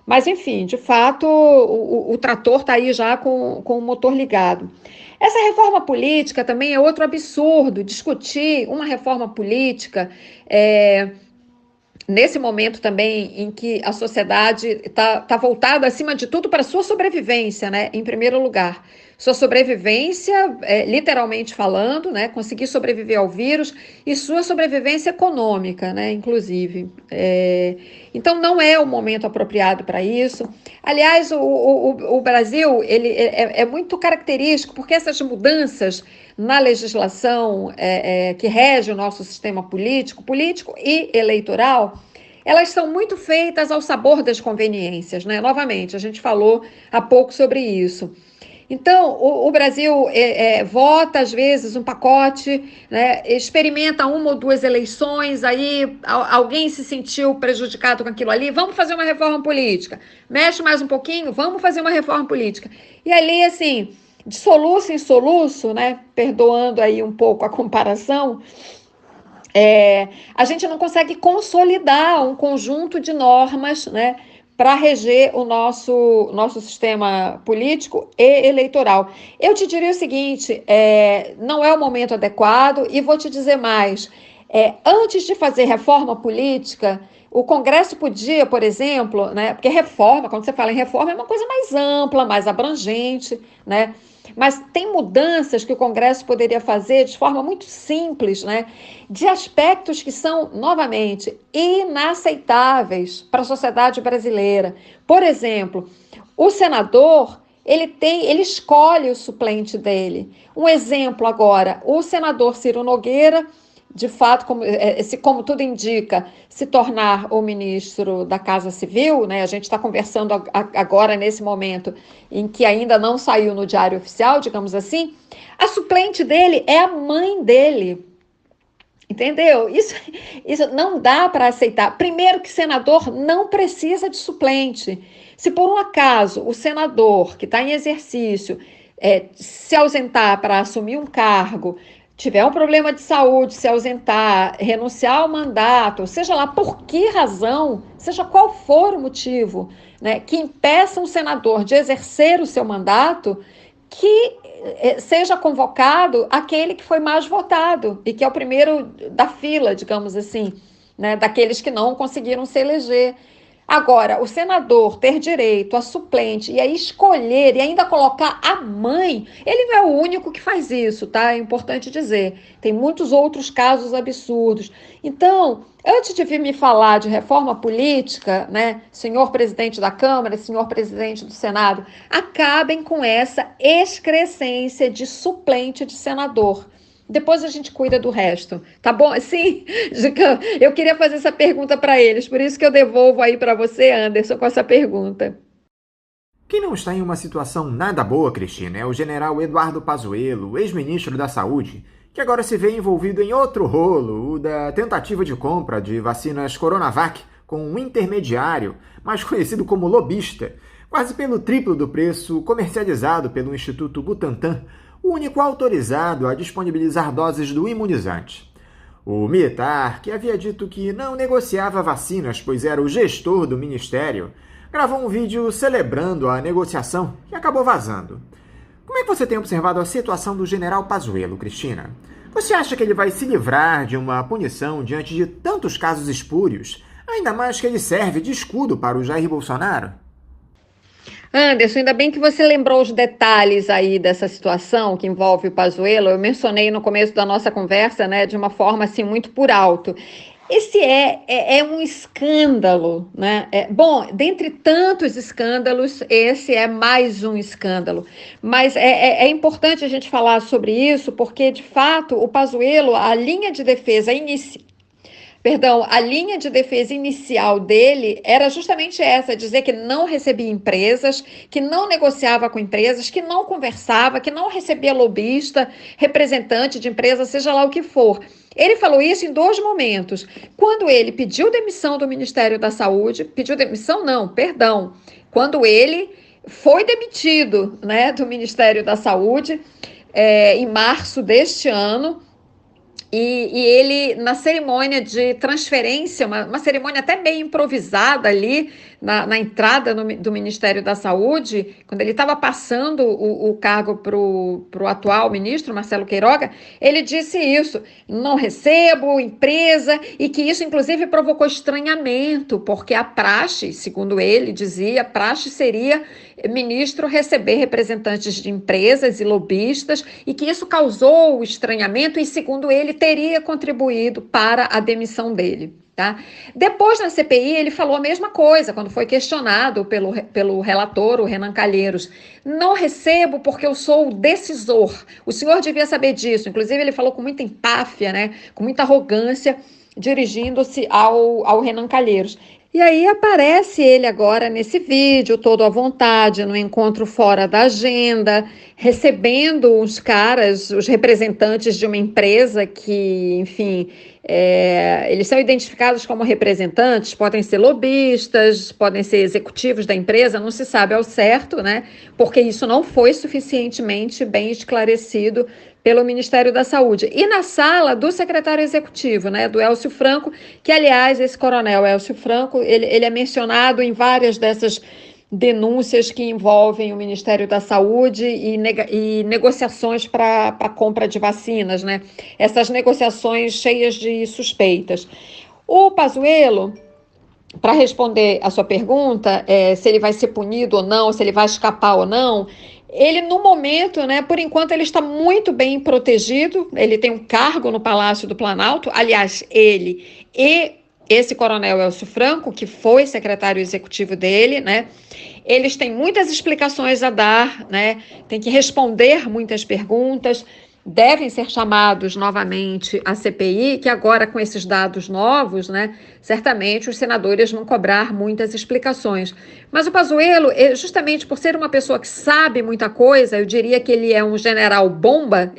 E: Mas, enfim, de fato, o trator está aí já com o motor ligado. Essa reforma política também é outro absurdo. Discutir uma reforma política nesse momento também em que a sociedade está voltada, acima de tudo, para a sua sobrevivência, né? Em primeiro lugar. Sua sobrevivência, literalmente falando, né? Conseguir sobreviver ao vírus e sua sobrevivência econômica, né? Inclusive. Então, não é o momento apropriado para isso. Aliás, o Brasil ele é muito característico, porque essas mudanças na legislação que rege o nosso sistema político e eleitoral, elas são muito feitas ao sabor das conveniências, né? Novamente, a gente falou há pouco sobre isso. Então, o Brasil vota, às vezes, um pacote, né, experimenta uma ou duas eleições, aí alguém se sentiu prejudicado com aquilo ali, vamos fazer uma reforma política. Mexe mais um pouquinho, vamos fazer uma reforma política. E ali, assim, de soluço em soluço, né, perdoando aí um pouco a comparação, a gente não consegue consolidar um conjunto de normas, né, para reger o nosso sistema político e eleitoral. Eu te diria o seguinte, não é o momento adequado, e vou te dizer mais, antes de fazer reforma política, o Congresso podia, por exemplo, né, porque reforma, quando você fala em reforma, é uma coisa mais ampla, mais abrangente, né? Mas tem mudanças que o Congresso poderia fazer de forma muito simples, né? De aspectos que são, novamente, inaceitáveis para a sociedade brasileira. Por exemplo, o senador, ele escolhe o suplente dele. Um exemplo agora, o senador Ciro Nogueira, de fato, como tudo indica, se tornar o ministro da Casa Civil, né? A gente está conversando agora, nesse momento, em que ainda não saiu no Diário Oficial, digamos assim, a suplente dele é a mãe dele. Entendeu? Isso não dá para aceitar. Primeiro que senador não precisa de suplente. Se por um acaso o senador que está em exercício se ausentar para assumir um cargo, tiver um problema de saúde, se ausentar, renunciar ao mandato, seja lá por que razão, seja qual for o motivo, né, que impeça um senador de exercer o seu mandato, que seja convocado aquele que foi mais votado e que é o primeiro da fila, digamos assim, né, daqueles que não conseguiram se eleger. Agora, o senador ter direito a suplente e aí escolher e ainda colocar a mãe, ele não é o único que faz isso, tá? É importante dizer. Tem muitos outros casos absurdos. Então, antes de vir me falar de reforma política, né, senhor presidente da Câmara, senhor presidente do Senado, acabem com essa excrescência de suplente de senador. Depois a gente cuida do resto, tá bom? Sim, eu queria fazer essa pergunta para eles, por isso que eu devolvo aí para você, Anderson, com essa pergunta.
C: Quem não está em uma situação nada boa, Cristina, é o general Eduardo Pazuello, ex-ministro da Saúde, que agora se vê envolvido em outro rolo, o da tentativa de compra de vacinas Coronavac com um intermediário, mais conhecido como lobista, quase pelo triplo do preço comercializado pelo Instituto Butantan, o único autorizado a disponibilizar doses do imunizante. O militar, que havia dito que não negociava vacinas, pois era o gestor do ministério, gravou um vídeo celebrando a negociação e acabou vazando. Como é que você tem observado a situação do general Pazuello, Cristina? Você acha que ele vai se livrar de uma punição diante de tantos casos espúrios, ainda mais que ele serve de escudo para o Jair Bolsonaro?
E: Anderson, ainda bem que você lembrou os detalhes aí dessa situação que envolve o Pazuello. Eu mencionei no começo da nossa conversa, né, de uma forma assim muito por alto. Esse é um escândalo, né? Bom, dentre tantos escândalos, esse é mais um escândalo. Mas é importante a gente falar sobre isso, porque, de fato, o Pazuello, a linha de defesa inicial dele era justamente essa, dizer que não recebia empresas, que não negociava com empresas, que não conversava, que não recebia lobista, representante de empresa, seja lá o que for. Ele falou isso em dois momentos. Quando ele pediu demissão do Ministério da Saúde, quando ele foi demitido, né, do Ministério da Saúde em março deste ano. E ele, na cerimônia de transferência, uma cerimônia até meio improvisada ali, na entrada do Ministério da Saúde, quando ele estava passando o cargo para o atual ministro, Marcelo Queiroga, ele disse isso: não recebo empresa, e que isso, inclusive, provocou estranhamento, porque a praxe, segundo ele dizia, a praxe seria ministro receber representantes de empresas e lobistas, e que isso causou estranhamento e, segundo ele, teria contribuído para a demissão dele. Tá? Depois, na CPI, ele falou a mesma coisa, quando foi questionado pelo relator, o Renan Calheiros. Não recebo porque eu sou o decisor. O senhor devia saber disso. Inclusive, ele falou com muita empáfia, né? Com muita arrogância, dirigindo-se ao Renan Calheiros. E aí aparece ele agora nesse vídeo, todo à vontade, no encontro fora da agenda, recebendo os caras, os representantes de uma empresa que, enfim, eles são identificados como representantes, podem ser lobistas, podem ser executivos da empresa, não se sabe ao certo, né? Porque isso não foi suficientemente bem esclarecido pelo Ministério da Saúde. E na sala do secretário executivo, né, do Élcio Franco, que, aliás, esse coronel Élcio Franco, ele é mencionado em várias dessas denúncias que envolvem o Ministério da Saúde e negociações para a compra de vacinas, né? Essas negociações cheias de suspeitas. O Pazuello, para responder a sua pergunta, se ele vai ser punido ou não, se ele vai escapar ou não, ele, no momento, né, por enquanto, ele está muito bem protegido, ele tem um cargo no Palácio do Planalto, aliás, ele e esse coronel Élcio Franco, que foi secretário executivo dele, né, eles têm muitas explicações a dar, né, tem que responder muitas perguntas, devem ser chamados novamente à CPI, que agora, com esses dados novos, né, certamente os senadores vão cobrar muitas explicações. Mas o Pazuello, justamente por ser uma pessoa que sabe muita coisa, eu diria que ele é um general bomba,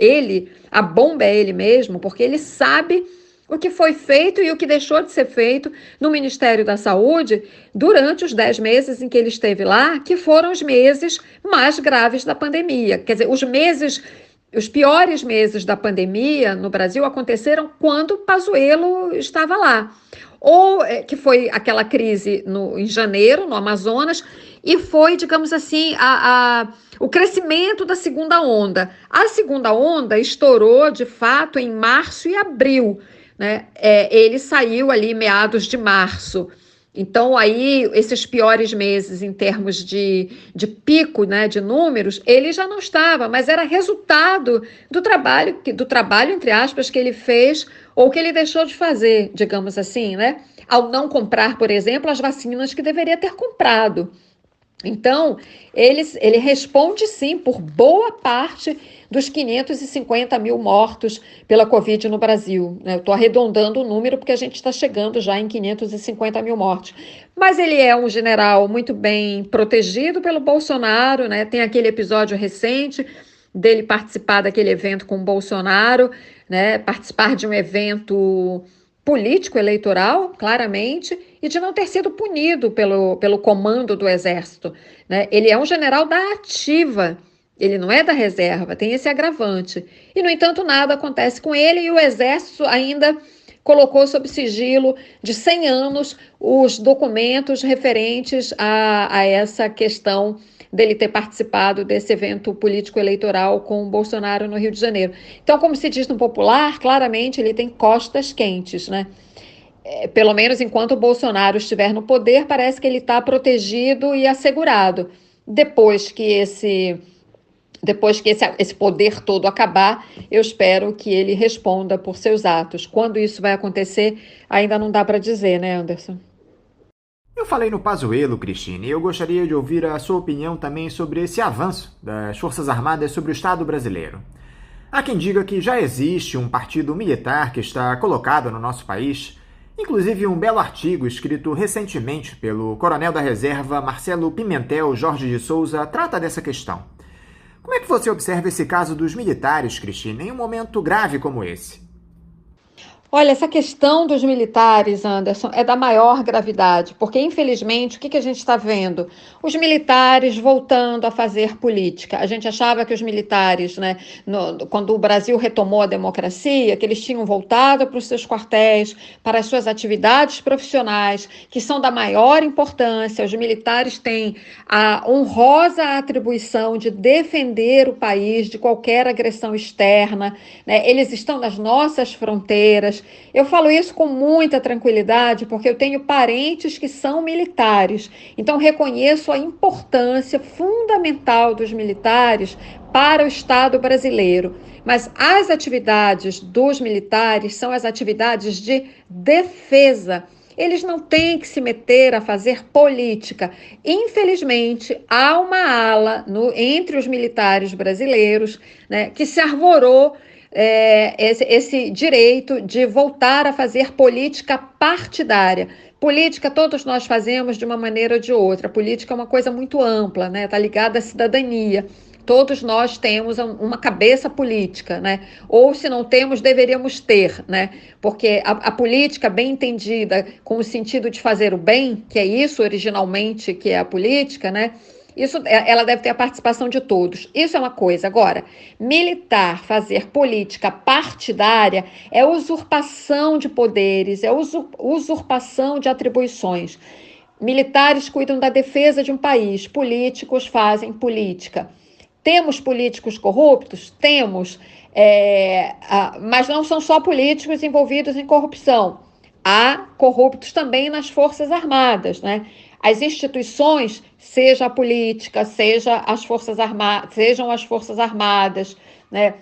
E: a bomba é ele mesmo, porque ele sabe o que foi feito e o que deixou de ser feito no Ministério da Saúde durante os 10 meses em que ele esteve lá, que foram os meses mais graves da pandemia. Quer dizer, os piores meses da pandemia no Brasil aconteceram quando Pazuello estava lá. Ou que foi aquela crise em janeiro, no Amazonas, e foi, digamos assim, o crescimento da segunda onda. A segunda onda estourou, de fato, em março e abril, né? Ele saiu ali meados de março. Então, aí, esses piores meses em termos de pico, né, de números, ele já não estava, mas era resultado do trabalho, entre aspas, que ele fez ou que ele deixou de fazer, digamos assim, né? Ao não comprar, por exemplo, as vacinas que deveria ter comprado. Então, ele responde, sim, por boa parte dos 550 mil mortos pela Covid no Brasil. Eu estou arredondando o número porque a gente está chegando já em 550 mil mortos. Mas ele é um general muito bem protegido pelo Bolsonaro, né? Tem aquele episódio recente dele participar daquele evento com o Bolsonaro, né? Participar de um evento político eleitoral, claramente, e de não ter sido punido pelo comando do Exército, né? Ele é um general da ativa, ele não é da reserva, tem esse agravante. E, no entanto, nada acontece com ele e o Exército ainda colocou sob sigilo de 100 anos os documentos referentes a essa questão dele ter participado desse evento político-eleitoral com o Bolsonaro no Rio de Janeiro. Então, como se diz no popular, claramente ele tem costas quentes, né? Pelo menos enquanto o Bolsonaro estiver no poder, parece que ele está protegido e assegurado. Depois que esse poder todo acabar, eu espero que ele responda por seus atos. Quando isso vai acontecer, ainda não dá para dizer, né, Anderson?
C: Eu falei no Pazuello, Cristine, e eu gostaria de ouvir a sua opinião também sobre esse avanço das Forças Armadas sobre o Estado brasileiro. Há quem diga que já existe um partido militar que está colocado no nosso país, inclusive um belo artigo escrito recentemente pelo coronel da reserva Marcelo Pimentel Jorge de Souza trata dessa questão. Como é que você observa esse caso dos militares, Cristine, em um momento grave como esse?
E: Olha, essa questão dos militares, Anderson, é da maior gravidade, porque, infelizmente, o que a gente está vendo? Os militares voltando a fazer política. A gente achava que os militares, né, quando o Brasil retomou a democracia, que eles tinham voltado para os seus quartéis, para as suas atividades profissionais, que são da maior importância. Os militares têm a honrosa atribuição de defender o país de qualquer agressão externa, né? Eles estão nas nossas fronteiras. Eu falo isso com muita tranquilidade porque eu tenho parentes que são militares, então reconheço a importância fundamental dos militares para o Estado brasileiro. Mas as atividades dos militares são as atividades de defesa. Eles não têm que se meter a fazer política. Infelizmente, há uma ala entre os militares brasileiros, né, que se arvorou esse direito de voltar a fazer política partidária. Política todos nós fazemos de uma maneira ou de outra. Política é uma coisa muito ampla, né? Está ligada à cidadania. Todos nós temos uma cabeça política, né? Ou se não temos, deveríamos ter, né? Porque a política bem entendida com o sentido de fazer o bem, que é isso originalmente que é a política, né? Isso, ela deve ter a participação de todos. Isso é uma coisa. Agora, militar, fazer política partidária é usurpação de poderes, é usurpação de atribuições. Militares cuidam da defesa de um país, políticos fazem política. Temos políticos corruptos? Temos, mas não são só políticos envolvidos em corrupção. Há corruptos também nas Forças Armadas, né? As instituições, seja a política, sejam as Forças Armadas, né?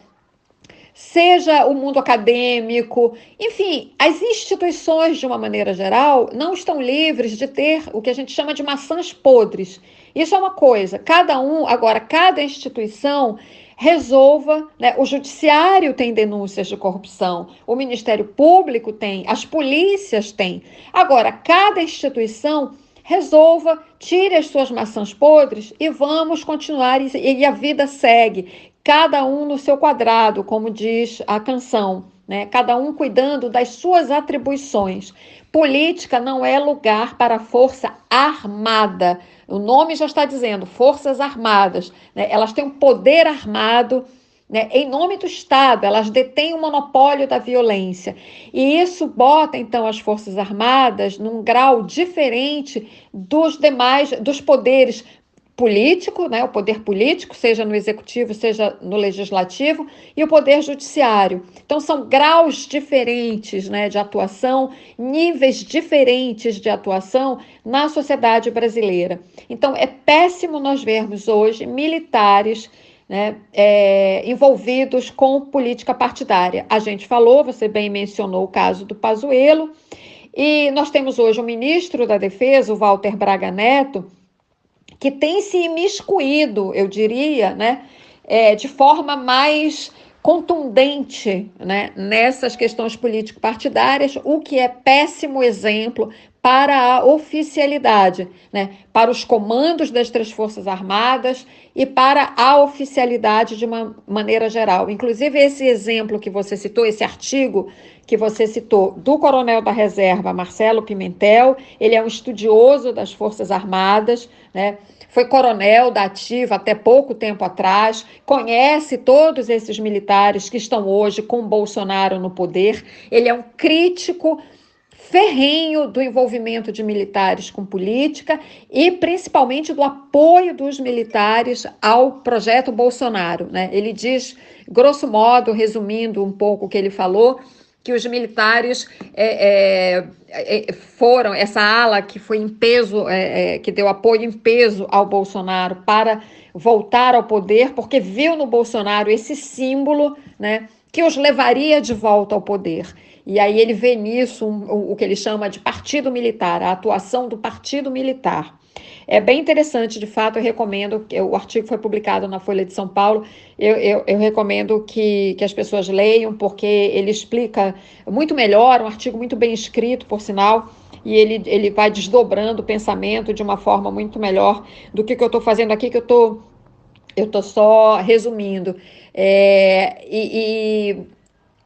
E: Seja o mundo acadêmico, enfim, as instituições, de uma maneira geral, não estão livres de ter o que a gente chama de maçãs podres. Isso é uma coisa. Cada instituição resolva, né? O judiciário tem denúncias de corrupção, o Ministério Público tem, as polícias têm. Agora, cada instituição resolva, tire as suas maçãs podres e vamos continuar, e a vida segue, cada um no seu quadrado, como diz a canção, né? Cada um cuidando das suas atribuições. Política não é lugar para força armada. O nome já está dizendo, Forças Armadas, né? Elas têm um poder armado, né, em nome do Estado, elas detêm o monopólio da violência. E isso bota, então, as Forças Armadas num grau diferente dos demais, dos poderes político, né, o poder político, seja no executivo, seja no legislativo, e o poder judiciário. Então, são graus diferentes, né, de atuação, níveis diferentes de atuação na sociedade brasileira. Então, é péssimo nós vermos hoje militares, né, envolvidos com política partidária. A gente falou, você bem mencionou o caso do Pazuello, e nós temos hoje o ministro da Defesa, o Walter Braga Neto, que tem se imiscuído, eu diria, né, de forma mais contundente, né, nessas questões político-partidárias, o que é péssimo exemplo para a oficialidade, né, para os comandos das três Forças Armadas e para a oficialidade de uma maneira geral. Inclusive, esse exemplo que você citou, esse artigo que você citou, do coronel da reserva, Marcelo Pimentel, ele é um estudioso das Forças Armadas, né? Foi coronel da ativa até pouco tempo atrás, conhece todos esses militares que estão hoje com Bolsonaro no poder, ele é um crítico ferrenho do envolvimento de militares com política e principalmente do apoio dos militares ao projeto Bolsonaro, né? Ele diz, grosso modo, resumindo um pouco o que ele falou, que os militares foram, essa ala que foi em peso, que deu apoio em peso ao Bolsonaro para voltar ao poder, porque viu no Bolsonaro esse símbolo, né, que os levaria de volta ao poder. E aí ele vê nisso o que ele chama de partido militar, a atuação do partido militar. É bem interessante, de fato, eu recomendo, o artigo foi publicado na Folha de São Paulo, eu recomendo que as pessoas leiam, porque ele explica muito melhor, um artigo muito bem escrito, por sinal, e ele vai desdobrando o pensamento de uma forma muito melhor do que eu estou fazendo aqui, que eu estou só resumindo.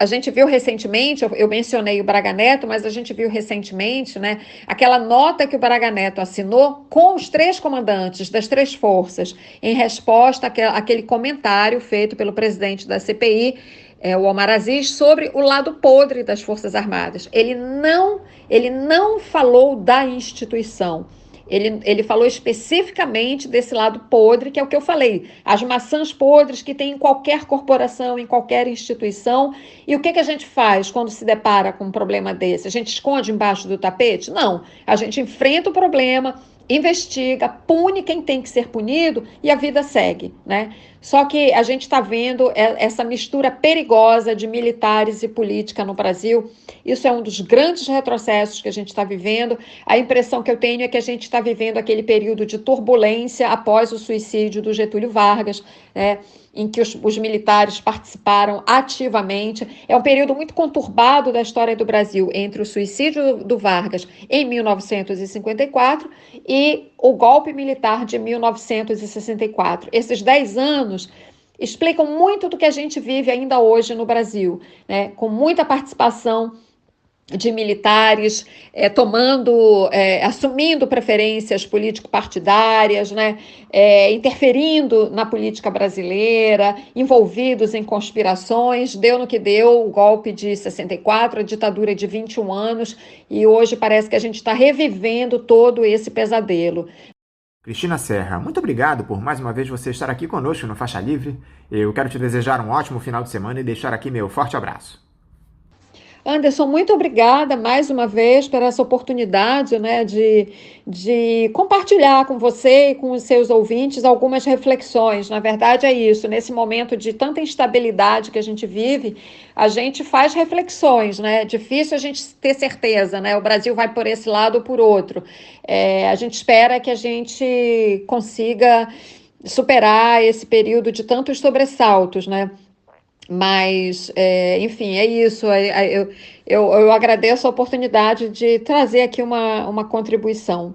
E: A gente viu recentemente, eu mencionei o Braga Neto, mas a gente viu recentemente, né, aquela nota que o Braga Neto assinou com os 3 comandantes das 3 forças, em resposta àquele comentário feito pelo presidente da CPI, o Omar Aziz, sobre o lado podre das Forças Armadas. Ele não falou da instituição. Ele falou especificamente desse lado podre, que é o que eu falei, as maçãs podres que tem em qualquer corporação, em qualquer instituição. E o que a gente faz quando se depara com um problema desse? A gente esconde embaixo do tapete? Não, a gente enfrenta o problema, investiga, pune quem tem que ser punido e a vida segue, né? Só que a gente está vendo essa mistura perigosa de militares e política no Brasil. Isso é um dos grandes retrocessos que a gente está vivendo. A impressão que eu tenho é que a gente está vivendo aquele período de turbulência após o suicídio do Getúlio Vargas, né, em que os militares participaram ativamente. É um período muito conturbado da história do Brasil, entre o suicídio do Vargas em 1954 e o golpe militar de 1964. Esses 10 anos explicam muito do que a gente vive ainda hoje no Brasil, né, com muita participação de militares assumindo preferências político-partidárias, né, interferindo na política brasileira, envolvidos em conspirações. Deu no que deu o golpe de 64, a ditadura de 21 anos, e hoje parece que a gente está revivendo todo esse pesadelo.
C: Cristina Serra, muito obrigado por mais uma vez você estar aqui conosco no Faixa Livre. Eu quero te desejar um ótimo final de semana e deixar aqui meu forte abraço.
E: Anderson, muito obrigada mais uma vez por essa oportunidade, né, de compartilhar com você e com os seus ouvintes algumas reflexões. Na verdade é isso, nesse momento de tanta instabilidade que a gente vive, a gente faz reflexões, né? É difícil a gente ter certeza, né? O Brasil vai por esse lado ou por outro. A gente espera que a gente consiga superar esse período de tantos sobressaltos, né? Mas, enfim, é isso. Eu agradeço a oportunidade de trazer aqui uma contribuição.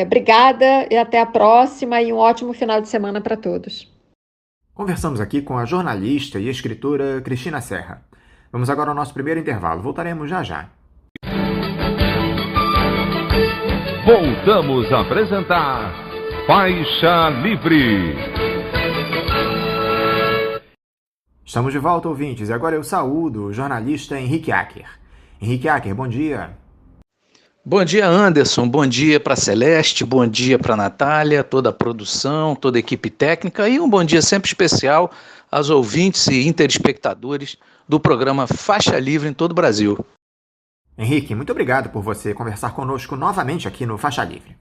E: Obrigada e até a próxima e um ótimo final de semana para todos.
C: Conversamos aqui com a jornalista e escritora Cristina Serra. Vamos agora ao nosso primeiro intervalo. Voltaremos já já.
A: Voltamos a apresentar Faixa Livre.
C: Estamos de volta, ouvintes, e agora eu saúdo o jornalista Henrique Acker. Henrique Acker, bom dia.
F: Bom dia, Anderson, bom dia para Celeste, bom dia para Natália, toda a produção, toda a equipe técnica e um bom dia sempre especial aos ouvintes e interespectadores do programa Faixa Livre em todo o Brasil.
C: Henrique, muito obrigado por você conversar conosco novamente aqui no Faixa Livre.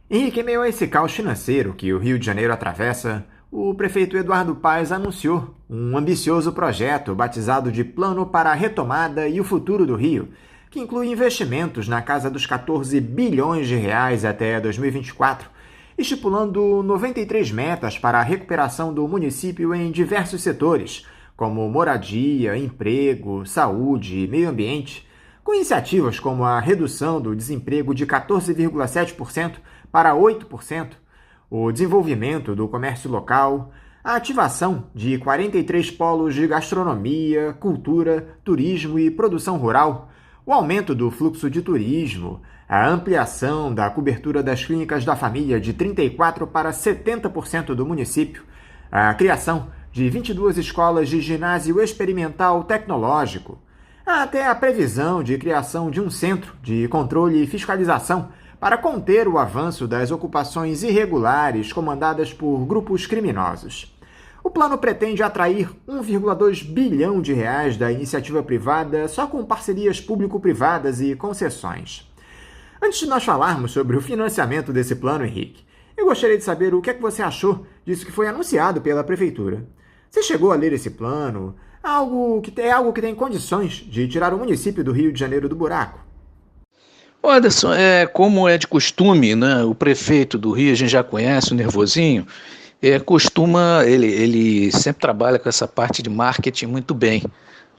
C: Henrique, em meio a esse caos financeiro que o Rio de Janeiro atravessa, o prefeito Eduardo Paes anunciou um ambicioso projeto batizado de Plano para a Retomada e o Futuro do Rio, que inclui investimentos na casa dos 14 bilhões de reais até 2024, estipulando 93 metas para a recuperação do município em diversos setores, como moradia, emprego, saúde e meio ambiente, com iniciativas como a redução do desemprego de 14,7% para 8%, o desenvolvimento do comércio local, a ativação de 43 polos de gastronomia, cultura, turismo e produção rural, o aumento do fluxo de turismo, a ampliação da cobertura das clínicas da família de 34% para 70% do município, a criação de 22 escolas de ginásio experimental tecnológico, até a previsão de criação de um centro de controle e fiscalização para conter o avanço das ocupações irregulares comandadas por grupos criminosos. O plano pretende atrair 1,2 bilhão de reais da iniciativa privada só com parcerias público-privadas e concessões. Antes de nós falarmos sobre o financiamento desse plano, Henrique, eu gostaria de saber o que é que você achou disso que foi anunciado pela Prefeitura. Você chegou a ler esse plano? É algo que tem condições de tirar o município do Rio de Janeiro do buraco?
F: Anderson, como é de costume, né, o prefeito do Rio, a gente já conhece, o Nervosinho, ele sempre trabalha com essa parte de marketing muito bem,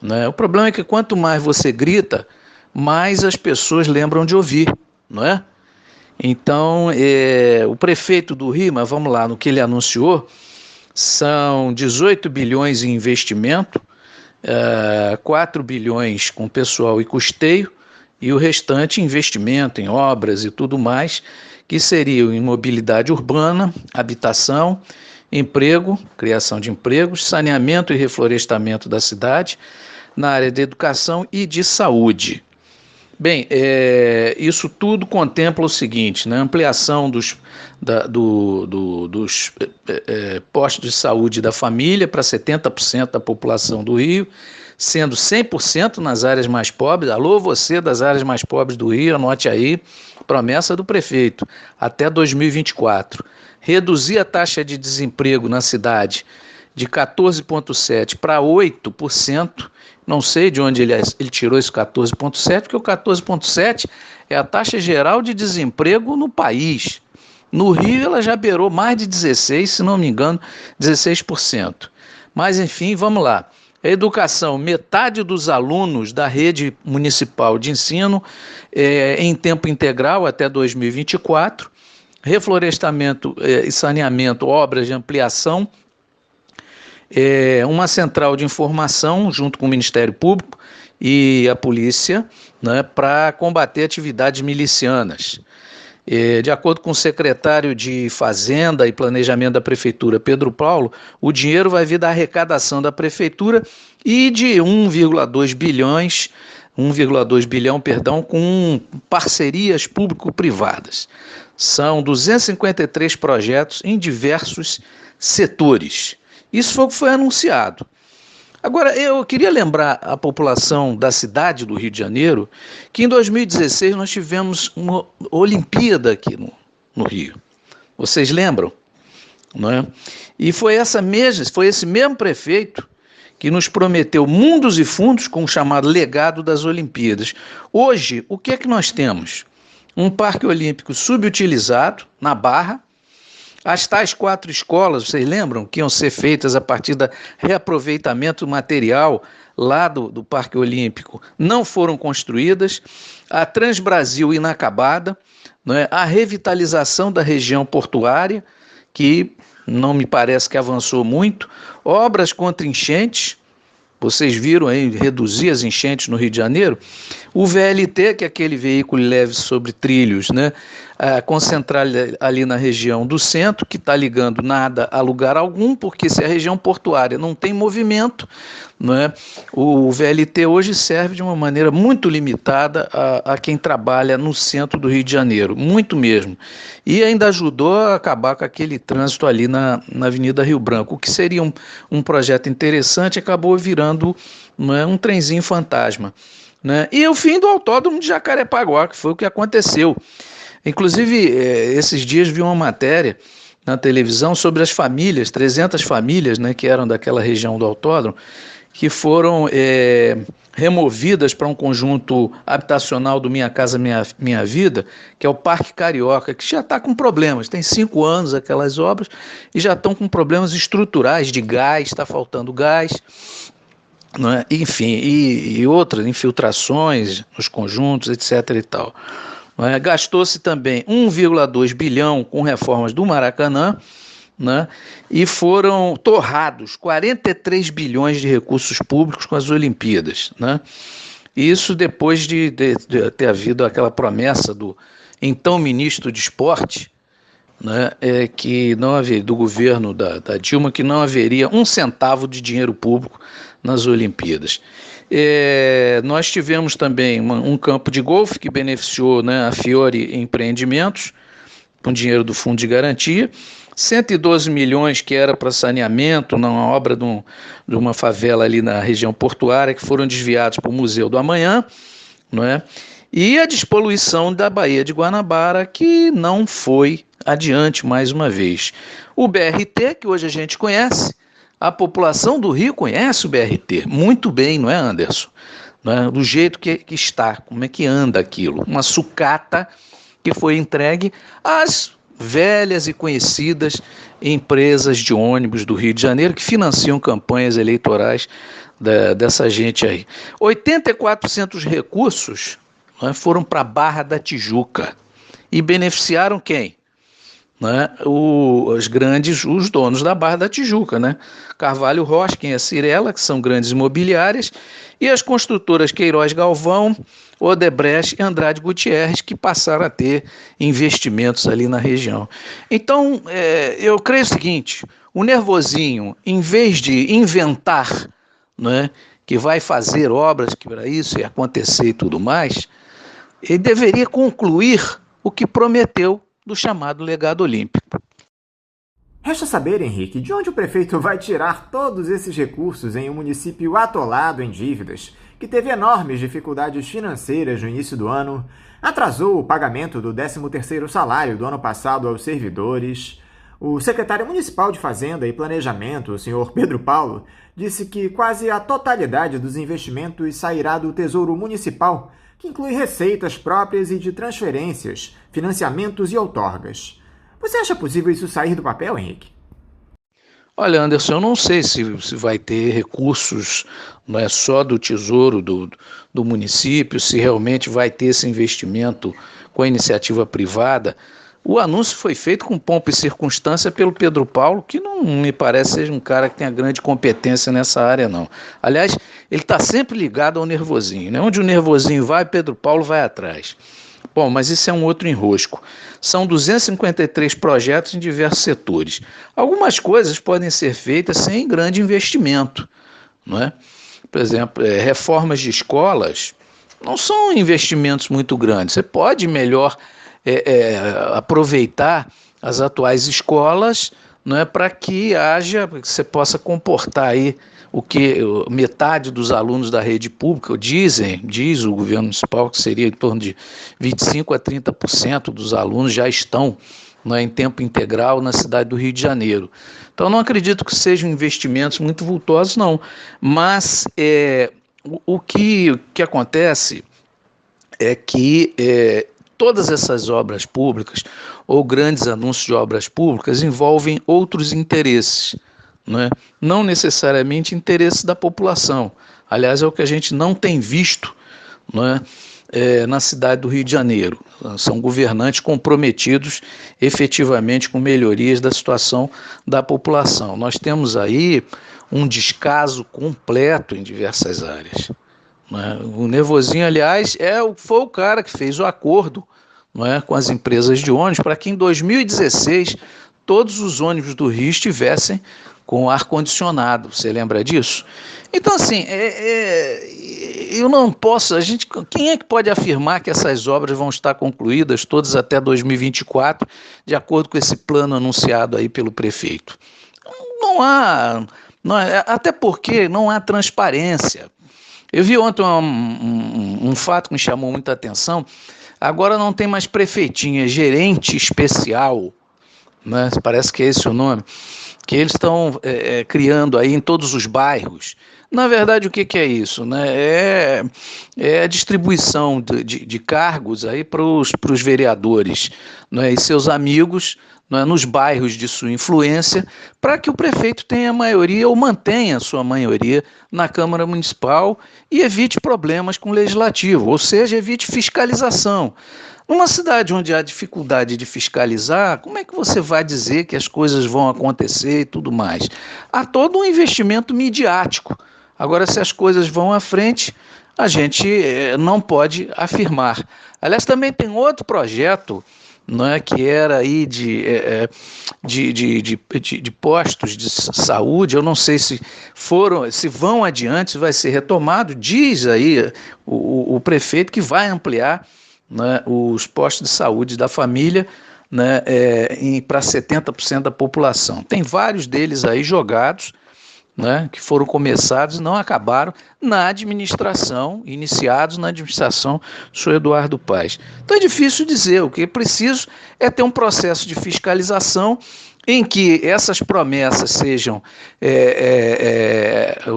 F: né? O problema é que quanto mais você grita, mais as pessoas lembram de ouvir, não é? Então, o prefeito do Rio, mas vamos lá, no que ele anunciou, são 18 bilhões em investimento, 4 bilhões com pessoal e custeio, e o restante investimento em obras e tudo mais, que seriam em mobilidade urbana, habitação, emprego, criação de empregos, saneamento e reflorestamento da cidade, na área de educação e de saúde. Bem, isso tudo contempla o seguinte, né? Ampliação dos postos de saúde da família para 70% da população do Rio, sendo 100% nas áreas mais pobres. Alô, você das áreas mais pobres do Rio, anote aí, promessa do prefeito, até 2024. Reduzir a taxa de desemprego na cidade de 14,7% para 8%, não sei de onde ele tirou esse 14,7%, porque o 14,7% é a taxa geral de desemprego no país. No Rio ela já beirou mais de 16%, se não me engano, 16%. Mas enfim, vamos lá. A educação, metade dos alunos da rede municipal de ensino em tempo integral até 2024, reflorestamento e saneamento, obras de ampliação, uma central de informação junto com o Ministério Público e a polícia, né, para combater atividades milicianas. De acordo com o secretário de Fazenda e Planejamento da Prefeitura, Pedro Paulo, o dinheiro vai vir da arrecadação da Prefeitura e de 1,2 bilhão, com parcerias público-privadas. São 253 projetos em diversos setores. Isso foi o que foi anunciado. Agora, eu queria lembrar a população da cidade do Rio de Janeiro que em 2016 nós tivemos uma Olimpíada aqui no Rio. Vocês lembram? Não é? E foi esse mesmo prefeito que nos prometeu mundos e fundos com o chamado legado das Olimpíadas. Hoje, o que é que nós temos? Um parque olímpico subutilizado, na Barra. As tais 4 escolas, vocês lembram, que iam ser feitas a partir do reaproveitamento material lá do Parque Olímpico, não foram construídas. A Transbrasil inacabada, né? A revitalização da região portuária, que não me parece que avançou muito. Obras contra enchentes, vocês viram aí reduzir as enchentes no Rio de Janeiro. O VLT, que é aquele veículo leve sobre trilhos, né? Concentrado ali na região do centro, que está ligando nada a lugar algum, porque se a região portuária não tem movimento, né, o VLT hoje serve de uma maneira muito limitada a quem trabalha no centro do Rio de Janeiro, muito mesmo. E ainda ajudou a acabar com aquele trânsito ali na Avenida Rio Branco, o que seria um projeto interessante, acabou virando, né, um trenzinho fantasma. Né? E o fim do autódromo de Jacarepaguá, que foi o que aconteceu. Inclusive, esses dias vi uma matéria na televisão sobre as famílias, 300 famílias, né, que eram daquela região do autódromo, que foram removidas para um conjunto habitacional do Minha Casa Minha Vida, que é o Parque Carioca, que já está com problemas, tem 5 anos aquelas obras, e já estão com problemas estruturais de gás, está faltando gás, né? Enfim, e outras infiltrações nos conjuntos, etc. e tal. Gastou-se também 1,2 bilhão com reformas do Maracanã, né? E foram torrados 43 bilhões de recursos públicos com as Olimpíadas, né? Isso depois de ter havido aquela promessa do então ministro de Esporte, né, que não haveria, do governo da Dilma, que não haveria um centavo de dinheiro público nas Olimpíadas. Nós tivemos também um campo de golfe que beneficiou, né, a Fiore Empreendimentos, com dinheiro do Fundo de Garantia, 112 milhões que era para saneamento, na obra de uma favela ali na região portuária, que foram desviados para o Museu do Amanhã, não é? E a despoluição da Baía de Guanabara, que não foi adiante mais uma vez. O BRT, que hoje a gente conhece, a população do Rio conhece o BRT muito bem, não é, Anderson? Não é? Do jeito que está, como é que anda aquilo. Uma sucata que foi entregue às velhas e conhecidas empresas de ônibus do Rio de Janeiro que financiam campanhas eleitorais dessa gente aí. 84% dos recursos, né, foram para a Barra da Tijuca e beneficiaram quem? né, os donos da Barra da Tijuca, né? Carvalho Hosking e a Cirela, que são grandes imobiliárias, e as construtoras Queiroz Galvão, Odebrecht e Andrade Gutierrez, que passaram a ter investimentos ali na região. Então, eu creio o seguinte, o nervosinho, em vez de inventar, né, que vai fazer obras que para isso ia acontecer e tudo mais, ele deveria concluir o que prometeu do chamado legado olímpico.
C: Resta saber, Henrique, de onde o prefeito vai tirar todos esses recursos em um município atolado em dívidas, que teve enormes dificuldades financeiras no início do ano, atrasou o pagamento do 13º salário do ano passado aos servidores. O secretário municipal de Fazenda e Planejamento, o senhor Pedro Paulo, disse que quase a totalidade dos investimentos sairá do Tesouro Municipal, que inclui receitas próprias e de transferências, financiamentos e outorgas. Você acha possível isso sair do papel, Henrique?
F: Olha, Anderson, eu não sei se vai ter recursos, não é só do Tesouro do município, se realmente vai ter esse investimento com a iniciativa privada. O anúncio foi feito com pompa e circunstância pelo Pedro Paulo, que não me parece seja um cara que tenha grande competência nessa área, não. Aliás, ele está sempre ligado ao nervosinho, né? Onde o nervosinho vai, Pedro Paulo vai atrás. Bom, mas isso é um outro enrosco. São 253 projetos em diversos setores. Algumas coisas podem ser feitas sem grande investimento, não é? Por exemplo, reformas de escolas não são investimentos muito grandes. Você pode melhor aproveitar as atuais escolas, não é, para que você possa comportar aí o que metade dos alunos da rede pública diz o governo municipal que seria em torno de 25% a 30% dos alunos já estão, não é, em tempo integral na cidade do Rio de Janeiro. Então, não acredito que sejam investimentos muito vultosos, não. Mas o que acontece é que todas essas obras públicas ou grandes anúncios de obras públicas envolvem outros interesses, não necessariamente interesses da população. Aliás, é o que a gente não tem visto, na cidade do Rio de Janeiro. São governantes comprometidos efetivamente com melhorias da situação da população. Nós temos aí um descaso completo em diversas áreas. O nervosinho, aliás, foi o cara que fez o acordo, com as empresas de ônibus para que em 2016 todos os ônibus do Rio estivessem com ar-condicionado. Você lembra disso? Então, assim, eu não posso... quem é que pode afirmar que essas obras vão estar concluídas todas até 2024, de acordo com esse plano anunciado aí pelo prefeito? Não há, até porque não há transparência. Eu vi ontem um fato que me chamou muita atenção. Agora não tem mais prefeitinha, gerente especial, parece que é esse o nome, que eles estão criando aí em todos os bairros. Na verdade, o que é isso? É a distribuição de cargos aí para os vereadores, e seus amigos, nos bairros de sua influência, para que o prefeito tenha maioria ou mantenha a sua maioria na Câmara Municipal e evite problemas com o Legislativo, ou seja, evite fiscalização. Numa cidade onde há dificuldade de fiscalizar, como é que você vai dizer que as coisas vão acontecer e tudo mais? Há todo um investimento midiático. Agora, se as coisas vão à frente, a gente não pode afirmar. Aliás, também tem outro projeto, que era aí de postos de saúde. Eu não sei se vão adiante, se vai ser retomado. Diz aí o prefeito que vai ampliar os postos de saúde da família para 70% da população. Tem vários deles aí jogados, que foram começados e não acabaram iniciados na administração do senhor Eduardo Paes. Então é difícil dizer. O que é preciso é ter um processo de fiscalização em que essas promessas sejam,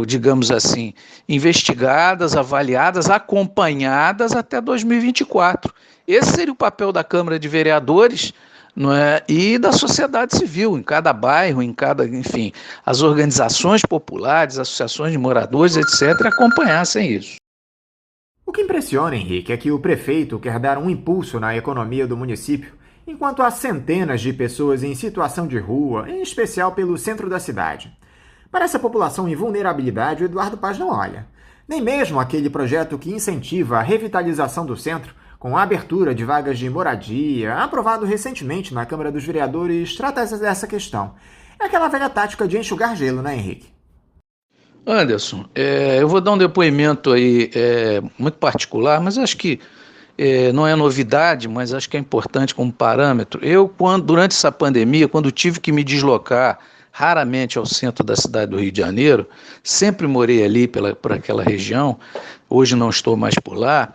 F: digamos assim, investigadas, avaliadas, acompanhadas até 2024. Esse seria o papel da Câmara de Vereadores, e da sociedade civil, em cada bairro, enfim, as organizações populares, associações de moradores, etc., acompanhassem isso.
C: O que impressiona, Henrique, é que o prefeito quer dar um impulso na economia do município enquanto há centenas de pessoas em situação de rua, em especial pelo centro da cidade. Para essa população em vulnerabilidade, o Eduardo Paz não olha. Nem mesmo aquele projeto que incentiva a revitalização do centro, com a abertura de vagas de moradia, aprovado recentemente na Câmara dos Vereadores, trata dessa questão. É aquela velha tática de enxugar gelo, né, Henrique?
F: Anderson, eu vou dar um depoimento aí muito particular, mas acho que não é novidade, mas acho que é importante como parâmetro. Durante essa pandemia, quando tive que me deslocar raramente ao centro da cidade do Rio de Janeiro, sempre morei ali por aquela região, hoje não estou mais por lá,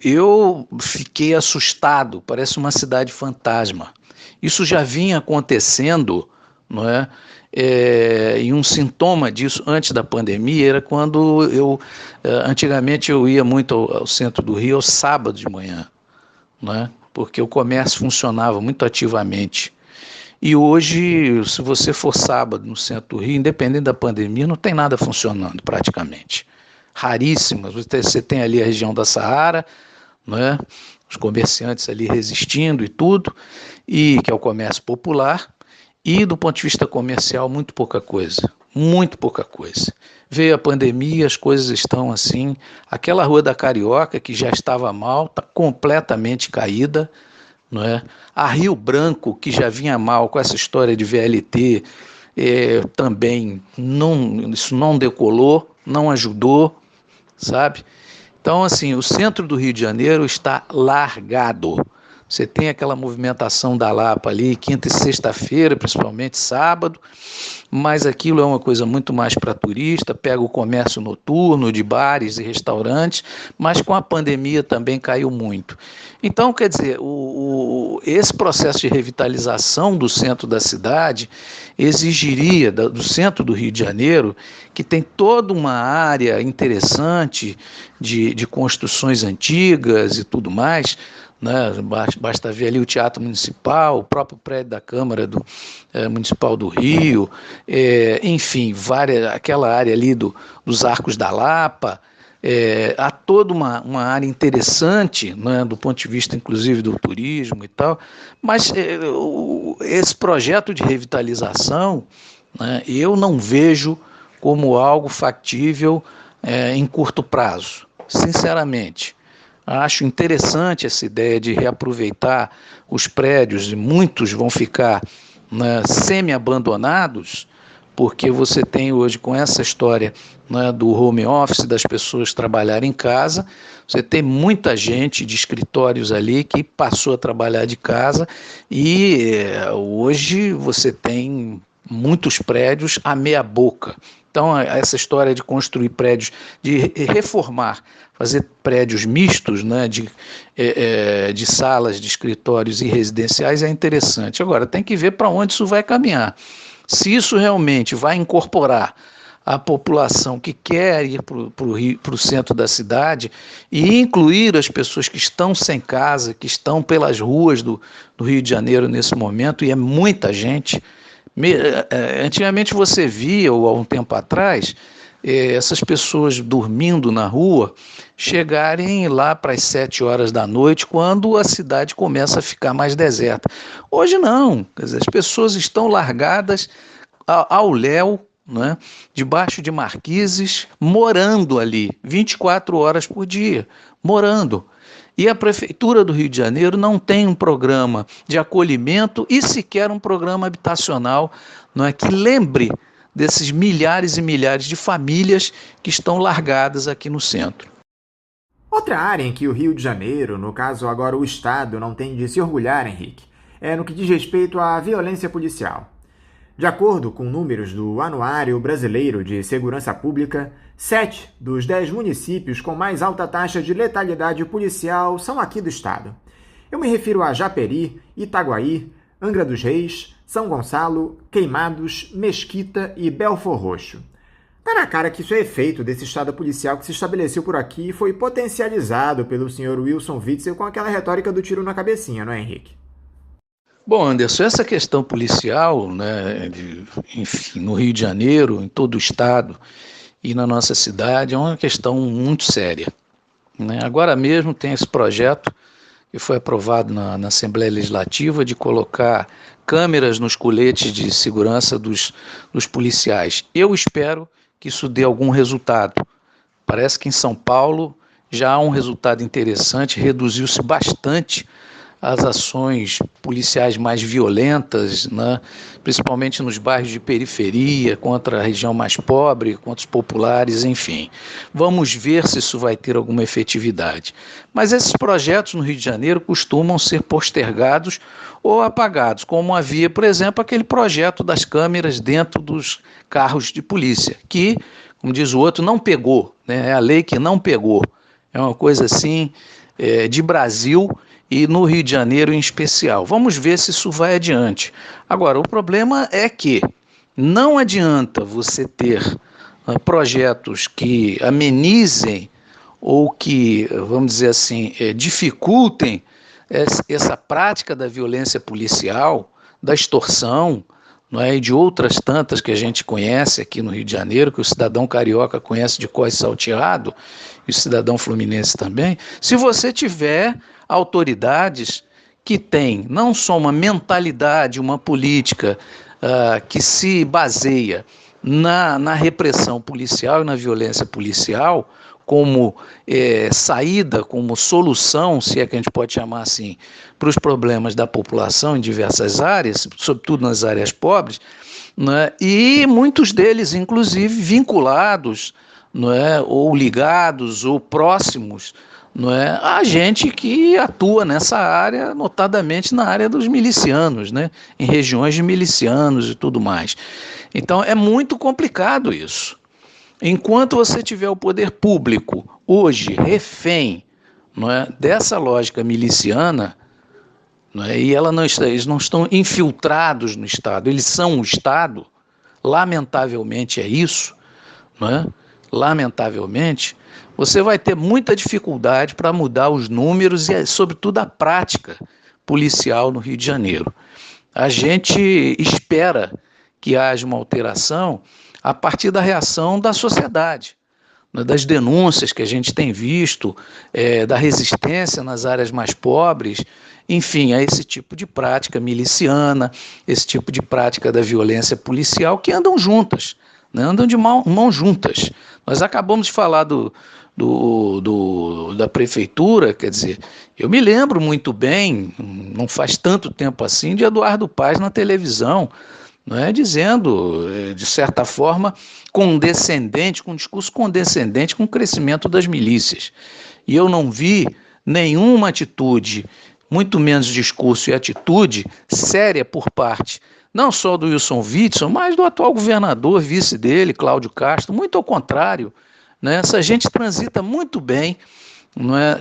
F: eu fiquei assustado, parece uma cidade fantasma. Isso já vinha acontecendo, não é? E um sintoma disso antes da pandemia era quando antigamente eu ia muito ao centro do Rio aos sábados de manhã, não é? Porque o comércio funcionava muito ativamente. E hoje, se você for sábado no centro do Rio, independente da pandemia, não tem nada funcionando praticamente. Raríssimas. Você tem ali a região da Saara, não é? Os comerciantes ali resistindo e tudo, e que é o comércio popular. E do ponto de vista comercial, muito pouca coisa. Veio a pandemia, as coisas estão assim. Aquela Rua da Carioca, que já estava mal, está completamente caída, não é? A Rio Branco, que já vinha mal com essa história de VLT, também isso não decolou, não ajudou, sabe? Então, assim, o centro do Rio de Janeiro está largado. Você tem aquela movimentação da Lapa ali, quinta e sexta-feira, principalmente sábado, mas aquilo é uma coisa muito mais para turista, pega o comércio noturno de bares e restaurantes, mas com a pandemia também caiu muito. Então, quer dizer, esse processo de revitalização do centro da cidade exigiria, do centro do Rio de Janeiro, que tem toda uma área interessante de construções antigas e tudo mais, né? Basta ver ali o Teatro Municipal, o próprio prédio da Câmara Municipal do Rio, enfim, aquela área ali dos Arcos da Lapa. Há toda uma área interessante, né, do ponto de vista inclusive do turismo e tal, mas esse projeto de revitalização, né, eu não vejo como algo factível em curto prazo, sinceramente. Acho interessante essa ideia de reaproveitar os prédios, e muitos vão ficar, né, semi-abandonados, porque você tem hoje, com essa história, né, do home office, das pessoas trabalharem em casa, você tem muita gente de escritórios ali que passou a trabalhar de casa e hoje você tem muitos prédios à meia boca. Então, essa história de construir prédios, de reformar, fazer prédios mistos, né, de salas, de escritórios e residenciais é interessante. Agora, tem que ver para onde isso vai caminhar. Se isso realmente vai incorporar a população que quer ir para o centro da cidade e incluir as pessoas que estão sem casa, que estão pelas ruas do Rio de Janeiro nesse momento, e é muita gente. Antigamente você via, ou há um tempo atrás, essas pessoas dormindo na rua chegarem lá para as 7 horas da noite, quando a cidade começa a ficar mais deserta. Hoje não, quer dizer, as pessoas estão largadas ao léu, né, debaixo de marquises, morando ali 24 horas por dia, morando. E a Prefeitura do Rio de Janeiro não tem um programa de acolhimento e sequer um programa habitacional, não é, que lembre desses milhares e milhares de famílias que estão largadas aqui no centro.
C: Outra área em que o Rio de Janeiro, no caso agora o Estado, não tem de se orgulhar, Henrique, é no que diz respeito à violência policial. De acordo com números do Anuário Brasileiro de Segurança Pública, 7 dos 10 municípios com mais alta taxa de letalidade policial são aqui do estado. Eu me refiro a Japeri, Itaguaí, Angra dos Reis, São Gonçalo, Queimados, Mesquita e Belfor Roxo. Tá na cara que isso é efeito desse estado policial que se estabeleceu por aqui e foi potencializado pelo senhor Wilson Witzel com aquela retórica do tiro na cabecinha, não é, Henrique?
F: Bom, Anderson, essa questão policial, né, enfim, no Rio de Janeiro, em todo o estado e na nossa cidade, é uma questão muito séria, né? Agora mesmo tem esse projeto que foi aprovado na Assembleia Legislativa, de colocar câmeras nos coletes de segurança dos policiais. Eu espero que isso dê algum resultado. Parece que em São Paulo já há um resultado interessante, reduziu-se bastante as ações policiais mais violentas, né, principalmente nos bairros de periferia, contra a região mais pobre, contra os populares, enfim. Vamos ver se isso vai ter alguma efetividade. Mas esses projetos no Rio de Janeiro costumam ser postergados ou apagados, como havia, por exemplo, aquele projeto das câmeras dentro dos carros de polícia, que, como diz o outro, não pegou, né, é a lei que não pegou. É uma coisa assim de Brasil, e no Rio de Janeiro em especial. Vamos ver se isso vai adiante. Agora, o problema é que não adianta você ter projetos que amenizem ou que, vamos dizer assim, dificultem essa prática da violência policial, da extorsão, não é? E de outras tantas que a gente conhece aqui no Rio de Janeiro, que o cidadão carioca conhece de cós salteado, e o cidadão fluminense também, se você tiver autoridades que têm não só uma mentalidade, uma política que se baseia na repressão policial e na violência policial como saída, como solução, se é que a gente pode chamar assim, para os problemas da população em diversas áreas, sobretudo nas áreas pobres, né? E muitos deles, inclusive, vinculados, não é, ou ligados ou próximos, não é, a gente que atua nessa área, notadamente na área dos milicianos, né, em regiões de milicianos e tudo mais. Então é muito complicado isso. Enquanto você tiver o poder público hoje refém, não é, dessa lógica miliciana, não é, e eles não estão infiltrados no Estado, eles são o Estado, lamentavelmente é isso, não é? Lamentavelmente, você vai ter muita dificuldade para mudar os números e, sobretudo, a prática policial no Rio de Janeiro. A gente espera que haja uma alteração a partir da reação da sociedade, né, das denúncias que a gente tem visto, da resistência nas áreas mais pobres, enfim, a esse tipo de prática miliciana, esse tipo de prática da violência policial que andam juntas, né, andam de mão juntas. Nós acabamos de falar da prefeitura, quer dizer, eu me lembro muito bem, não faz tanto tempo assim, de Eduardo Paes na televisão, não é, dizendo, de certa forma, condescendente, com um discurso condescendente com o crescimento das milícias. E eu não vi nenhuma atitude, muito menos discurso e atitude séria por parte não só do Wilson Witzel, mas do atual governador, vice dele, Cláudio Castro, muito ao contrário, né? Essa gente transita muito bem, não é,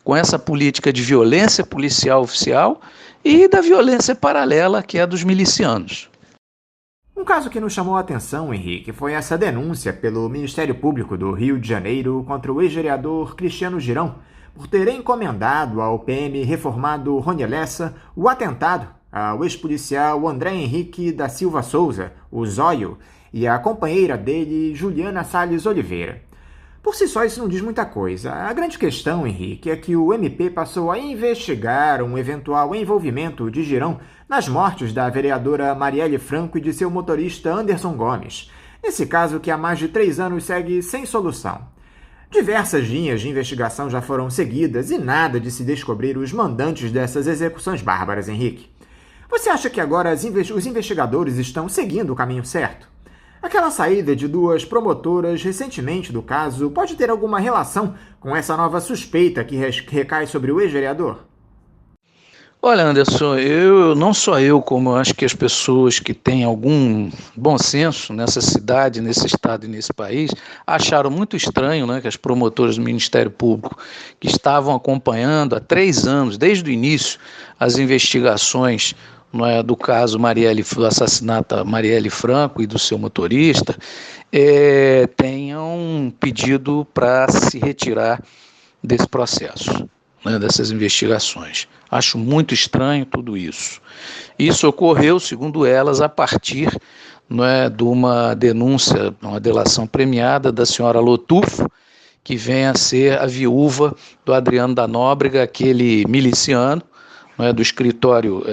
F: com essa política de violência policial oficial e da violência paralela, que é a dos milicianos.
C: Um caso que nos chamou a atenção, Henrique, foi essa denúncia pelo Ministério Público do Rio de Janeiro contra o ex-vereador Cristiano Girão por ter encomendado ao PM reformado Rony Lessa o atentado ao ex-policial André Henrique da Silva Souza, o Zóio, e a companheira dele, Juliana Salles Oliveira. Por si só, isso não diz muita coisa. A grande questão, Henrique, é que o MP passou a investigar um eventual envolvimento de Girão nas mortes da vereadora Marielle Franco e de seu motorista Anderson Gomes. Nesse caso que há mais de 3 anos segue sem solução. Diversas linhas de investigação já foram seguidas e nada de se descobrir os mandantes dessas execuções bárbaras, Henrique. Você acha que agora os investigadores estão seguindo o caminho certo? Aquela saída de 2 promotoras recentemente do caso pode ter alguma relação com essa nova suspeita que recai sobre o ex-vereador?
F: Olha, Anderson, não só eu, como eu acho que as pessoas que têm algum bom senso nessa cidade, nesse estado e nesse país, acharam muito estranho, né, que as promotoras do Ministério Público, que estavam acompanhando há 3 anos, desde o início, as investigações, não é, do caso do assassinato da Marielle Franco e do seu motorista, tenham pedido para se retirar desse processo, né, dessas investigações. Acho muito estranho tudo isso. Isso ocorreu, segundo elas, a partir, não é, de uma denúncia, uma delação premiada da senhora Lotufo, que venha a ser a viúva do Adriano da Nóbrega, aquele miliciano, do escritório,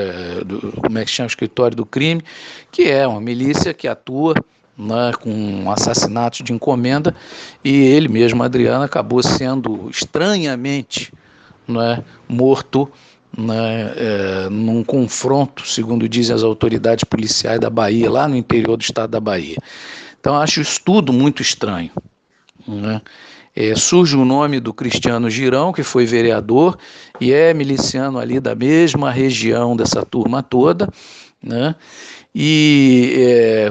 F: como é que chama? Escritório do crime, que é uma milícia que atua com assassinatos de encomenda, e ele mesmo, Adriano, acabou sendo estranhamente morto num confronto, segundo dizem as autoridades policiais da Bahia, lá no interior do estado da Bahia. Então, acho isso tudo muito estranho. Surge o nome do Cristiano Girão, que foi vereador e é miliciano ali da mesma região dessa turma toda, E,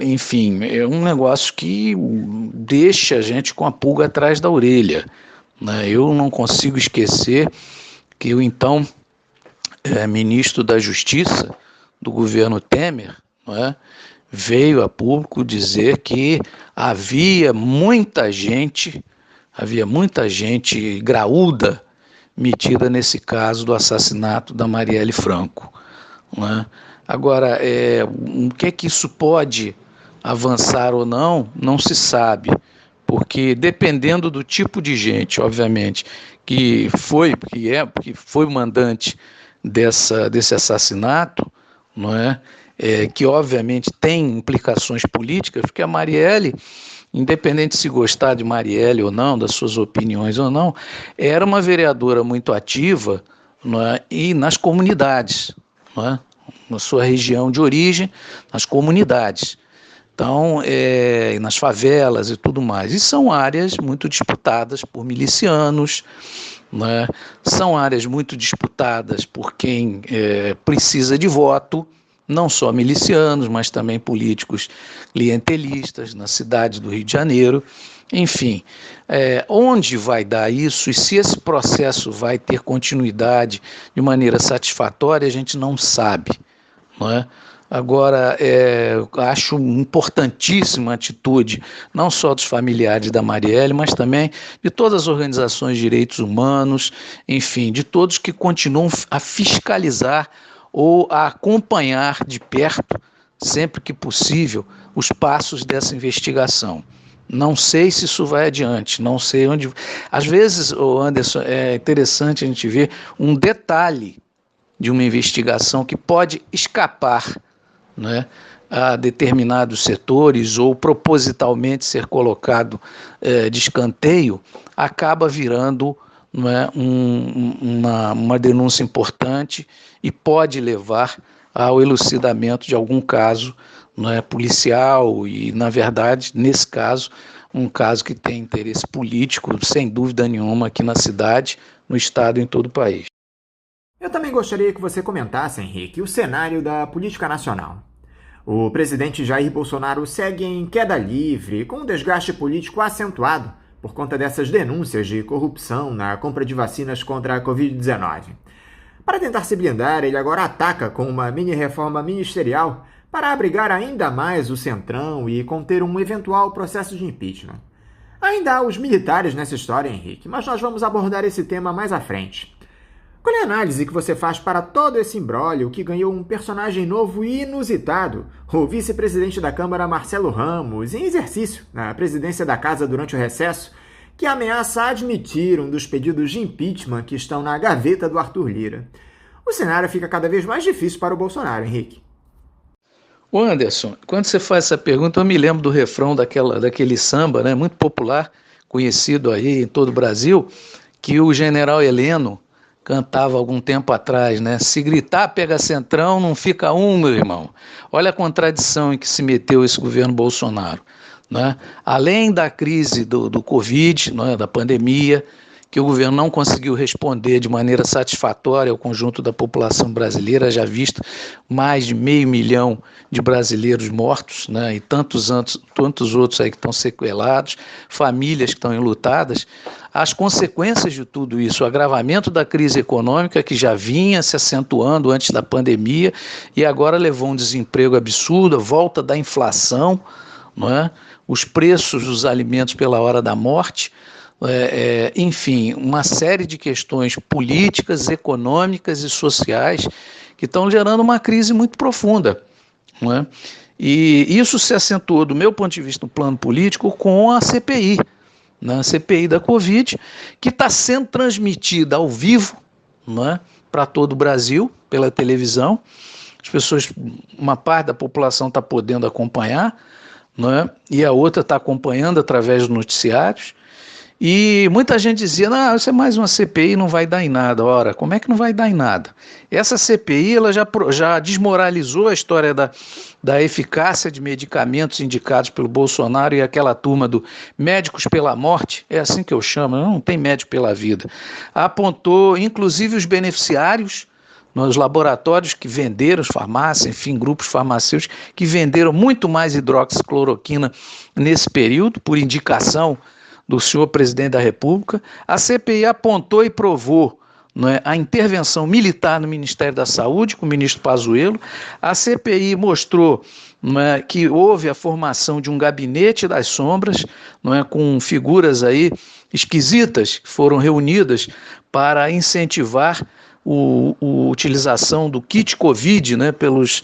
F: enfim, é um negócio que deixa a gente com a pulga atrás da orelha, Eu não consigo esquecer que o então ministro da Justiça do governo Temer, veio a público dizer que havia muita gente graúda metida nesse caso do assassinato da Marielle Franco. Agora, o que é que isso pode avançar ou não, não se sabe, porque dependendo do tipo de gente, obviamente, que foi o mandante desse assassinato, que obviamente tem implicações políticas, porque a Marielle, independente de se gostar de Marielle ou não, das suas opiniões ou não, era uma vereadora muito ativa, e nas comunidades, na sua região de origem, nas comunidades. Então, nas favelas e tudo mais. E são áreas muito disputadas por milicianos, são áreas muito disputadas por quem precisa de voto, não só milicianos, mas também políticos clientelistas na cidade do Rio de Janeiro. Enfim, onde vai dar isso e se esse processo vai ter continuidade de maneira satisfatória, a gente não sabe, Agora, acho importantíssima a atitude, não só dos familiares da Marielle, mas também de todas as organizações de direitos humanos, enfim, de todos que continuam a fiscalizar ou a acompanhar de perto, sempre que possível, os passos dessa investigação. Não sei se isso vai adiante, não sei onde... Às vezes, Anderson, é interessante a gente ver um detalhe de uma investigação que pode escapar, a determinados setores ou propositalmente ser colocado de escanteio, acaba virando uma denúncia importante e pode levar ao elucidamento de algum caso policial e, na verdade, nesse caso, um caso que tem interesse político, sem dúvida nenhuma, aqui na cidade, no estado e em todo o país.
C: Eu também gostaria que você comentasse, Henrique, o cenário da política nacional. O presidente Jair Bolsonaro segue em queda livre, com um desgaste político acentuado por conta dessas denúncias de corrupção na compra de vacinas contra a Covid-19. Para tentar se blindar, ele agora ataca com uma mini-reforma ministerial para abrigar ainda mais o Centrão e conter um eventual processo de impeachment. Ainda há os militares nessa história, Henrique, mas nós vamos abordar esse tema mais à frente. Qual é a análise que você faz para todo esse imbróglio que ganhou um personagem novo e inusitado, o vice-presidente da Câmara Marcelo Ramos, em exercício na presidência da Casa durante o recesso, que ameaça admitir um dos pedidos de impeachment que estão na gaveta do Arthur Lira? O cenário fica cada vez mais difícil para o Bolsonaro, Henrique.
F: Ô Anderson, quando você faz essa pergunta, eu me lembro do refrão daquele samba, muito popular, conhecido aí em todo o Brasil, que o general Heleno cantava algum tempo atrás, Se gritar pega Centrão, não fica meu irmão. Olha a contradição em que se meteu esse governo Bolsonaro, Além da crise do Covid, da pandemia, que o governo não conseguiu responder de maneira satisfatória ao conjunto da população brasileira, já visto mais de 500 mil de brasileiros mortos, e tantos outros aí que estão sequelados, famílias que estão enlutadas. As consequências de tudo isso, o agravamento da crise econômica que já vinha se acentuando antes da pandemia e agora levou um desemprego absurdo, a volta da inflação, os preços dos alimentos pela hora da morte, enfim, uma série de questões políticas, econômicas e sociais que estão gerando uma crise muito profunda, E isso se acentuou, do meu ponto de vista, no plano político, com a CPI, na CPI da Covid, que está sendo transmitida ao vivo, né, para todo o Brasil, pela televisão. As pessoas, uma parte da população está podendo acompanhar, né, e a outra está acompanhando através dos noticiários. E muita gente dizia, não, isso é mais uma CPI, não vai dar em nada. Ora, como é que não vai dar em nada? Essa CPI ela já desmoralizou a história da eficácia de medicamentos indicados pelo Bolsonaro e aquela turma do Médicos pela Morte, é assim que eu chamo, não tem médico pela vida. Apontou, inclusive, os beneficiários nos laboratórios que venderam, as farmácias, enfim, grupos farmacêuticos que venderam muito mais hidroxicloroquina nesse período, por indicação do senhor presidente da República. A CPI apontou e provou, não é, a intervenção militar no Ministério da Saúde, com o ministro Pazuello. A CPI mostrou, não é, que houve a formação de um gabinete das sombras, não é, com figuras aí esquisitas que foram reunidas para incentivar a utilização do kit Covid, né, pelas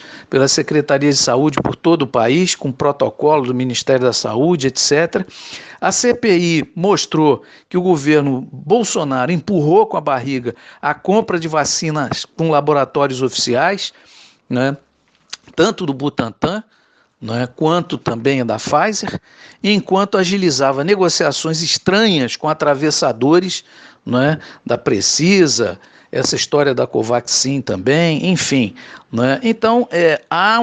F: secretarias de saúde por todo o país, com protocolo do Ministério da Saúde, etc. A CPI mostrou que o governo Bolsonaro empurrou com a barriga a compra de vacinas com laboratórios oficiais, né, tanto do Butantan, né, quanto também da Pfizer, enquanto agilizava negociações estranhas com atravessadores, né, da Precisa, essa história da Covaxin também, enfim, né? Então, há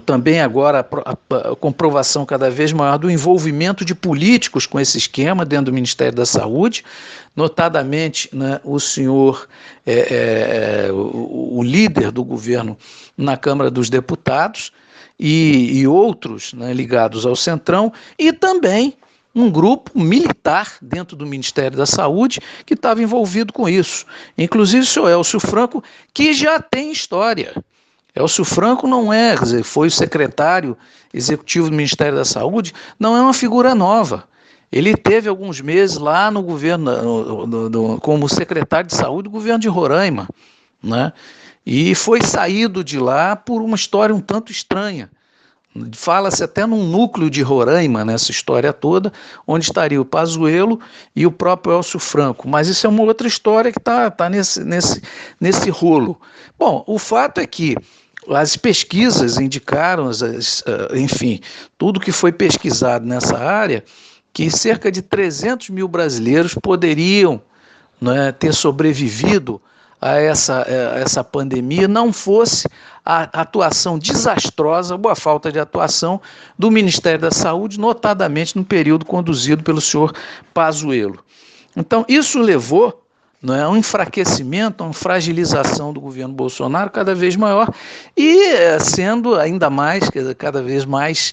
F: também agora a comprovação cada vez maior do envolvimento de políticos com esse esquema dentro do Ministério da Saúde, notadamente, né, o senhor, o líder do governo na Câmara dos Deputados e outros, né, ligados ao Centrão, e também um grupo militar dentro do Ministério da Saúde que estava envolvido com isso. Inclusive o senhor Elcio Franco, que já tem história. Elcio Franco não é, quer dizer, foi o secretário executivo do Ministério da Saúde, não é uma figura nova. Ele teve alguns meses lá no governo, como secretário de saúde do governo de Roraima, né? E foi saído de lá por uma história um tanto estranha. Fala-se até num núcleo de Roraima, nessa história toda, onde estaria o Pazuello e o próprio Elcio Franco. Mas isso é uma outra história que está nesse rolo. Bom, o fato é que as pesquisas indicaram, enfim, tudo que foi pesquisado nessa área, que cerca de 300 mil brasileiros poderiam, né, ter sobrevivido a essa pandemia, não fosse a atuação desastrosa ou a falta de atuação do Ministério da Saúde, notadamente no período conduzido pelo senhor Pazuello. Então, isso levou, né, a um enfraquecimento, a uma fragilização do governo Bolsonaro cada vez maior e sendo ainda mais, cada vez mais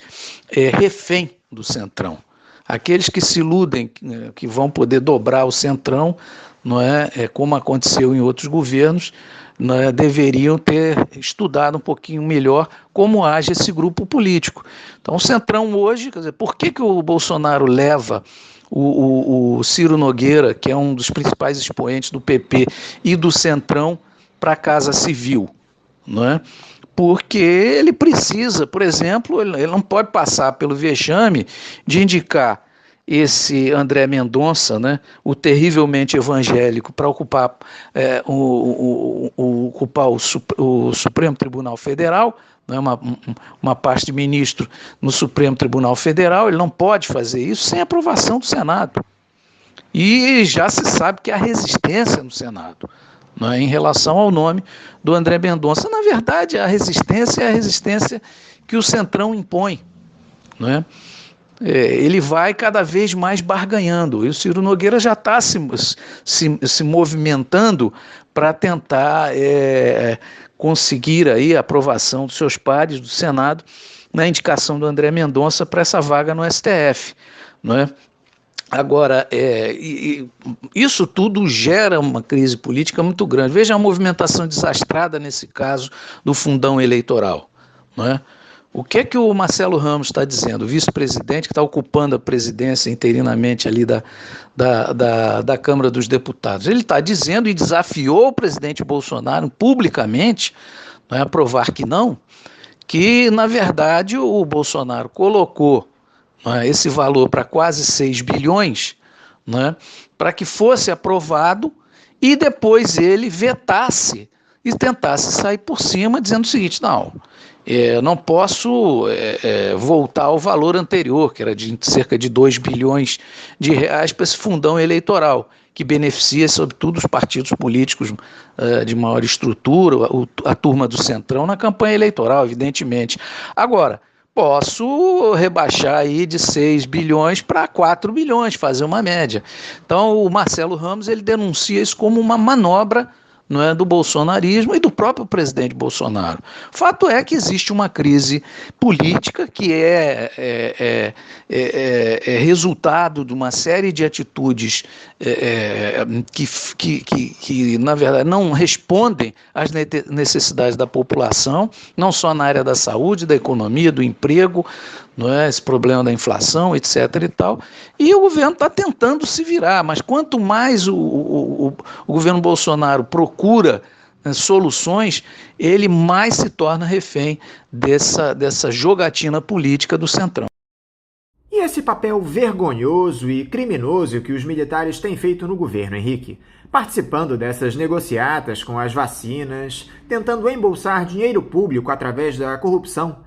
F: refém do Centrão. Aqueles que se iludem que vão poder dobrar o Centrão, não é, como aconteceu em outros governos, não é, deveriam ter estudado um pouquinho melhor como age esse grupo político. Então, o Centrão hoje, quer dizer, por que o Bolsonaro leva o Ciro Nogueira, que é um dos principais expoentes do PP e do Centrão, para a Casa Civil, não é? Porque ele precisa, por exemplo, ele não pode passar pelo vexame de indicar esse André Mendonça, né, o terrivelmente evangélico, para ocupar o Supremo Tribunal Federal, né, uma parte de ministro no Supremo Tribunal Federal. Ele não pode fazer isso sem aprovação do Senado. E já se sabe que há resistência no Senado, né, em relação ao nome do André Mendonça. Na verdade, a resistência é a resistência que o Centrão impõe, né? Ele vai cada vez mais barganhando. E o Ciro Nogueira já está se movimentando para tentar conseguir aí a aprovação dos seus pares do Senado na indicação do André Mendonça para essa vaga no STF, não é? Agora, isso tudo gera uma crise política muito grande. Veja a movimentação desastrada nesse caso do fundão eleitoral, não é? O que é que o Marcelo Ramos está dizendo, o vice-presidente que está ocupando a presidência interinamente ali da Câmara dos Deputados? Ele está dizendo e desafiou o presidente Bolsonaro publicamente, não é, a provar que não, que na verdade o Bolsonaro colocou, esse valor para quase 6 bilhões, para que fosse aprovado e depois ele vetasse e tentasse sair por cima, dizendo o seguinte: não posso voltar ao valor anterior, que era de cerca de 2 bilhões de reais para esse fundão eleitoral, que beneficia, sobretudo, os partidos políticos de maior estrutura, a turma do Centrão, na campanha eleitoral, evidentemente. Agora, posso rebaixar aí de 6 bilhões para 4 bilhões, fazer uma média. Então, o Marcelo Ramos ele denuncia isso como uma manobra, do bolsonarismo e do próprio presidente Bolsonaro. Fato é que existe uma crise política que é resultado de uma série de atitudes que, na verdade, não respondem às necessidades da população, não só na área da saúde, da economia, do emprego, esse problema da inflação, etc. e tal, e o governo está tentando se virar, mas quanto mais o governo Bolsonaro procura soluções, ele mais se torna refém dessa jogatina política do Centrão.
C: E esse papel vergonhoso e criminoso que os militares têm feito no governo, Henrique? Participando dessas negociatas com as vacinas, tentando embolsar dinheiro público através da corrupção.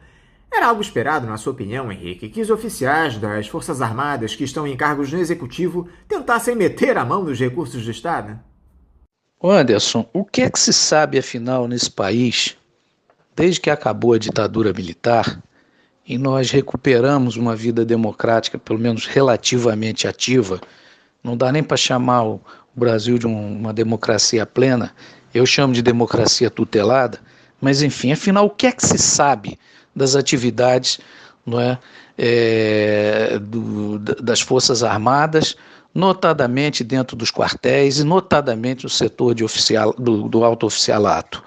C: Era algo esperado, na sua opinião, Henrique, que os oficiais das Forças Armadas que estão em cargos no Executivo tentassem meter a mão nos recursos do Estado?
F: Anderson, o que é que se sabe, afinal, nesse país, desde que acabou a ditadura militar, e nós recuperamos uma vida democrática, pelo menos relativamente ativa? Não dá nem para chamar o Brasil de uma democracia plena, eu chamo de democracia tutelada, mas enfim, afinal, o que é que se sabe das atividades das Forças Armadas, notadamente dentro dos quartéis e notadamente no setor do alto oficialato?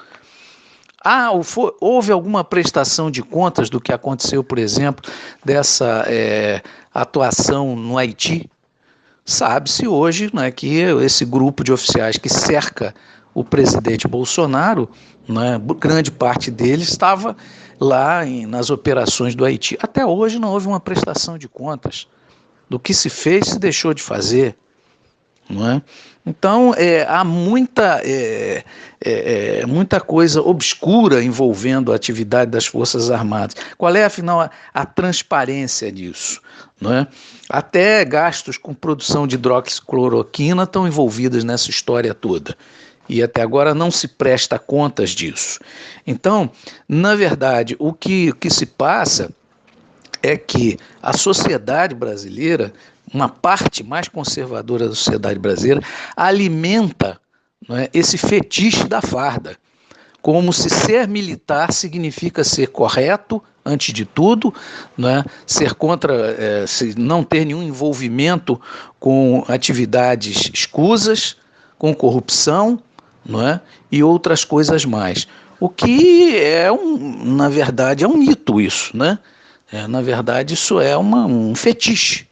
F: Houve alguma prestação de contas do que aconteceu, por exemplo, dessa atuação no Haiti? Sabe-se hoje que esse grupo de oficiais que cerca o presidente Bolsonaro, grande parte deles estava lá nas operações do Haiti. Até hoje não houve uma prestação de contas do que se fez e se deixou de fazer. Então, há muita coisa obscura envolvendo a atividade das Forças Armadas. Qual é, afinal, a transparência disso? Até gastos com produção de hidroxicloroquina estão envolvidos nessa história toda. E até agora não se presta contas disso. Então, na verdade, o que se passa é que a sociedade brasileira, uma parte mais conservadora da sociedade brasileira, alimenta esse fetiche da farda, como se ser militar significa ser correto, antes de tudo, ser contra, não ter nenhum envolvimento com atividades escusas, com corrupção, e outras coisas mais. O que na verdade, é um mito isso, na verdade, isso é um fetiche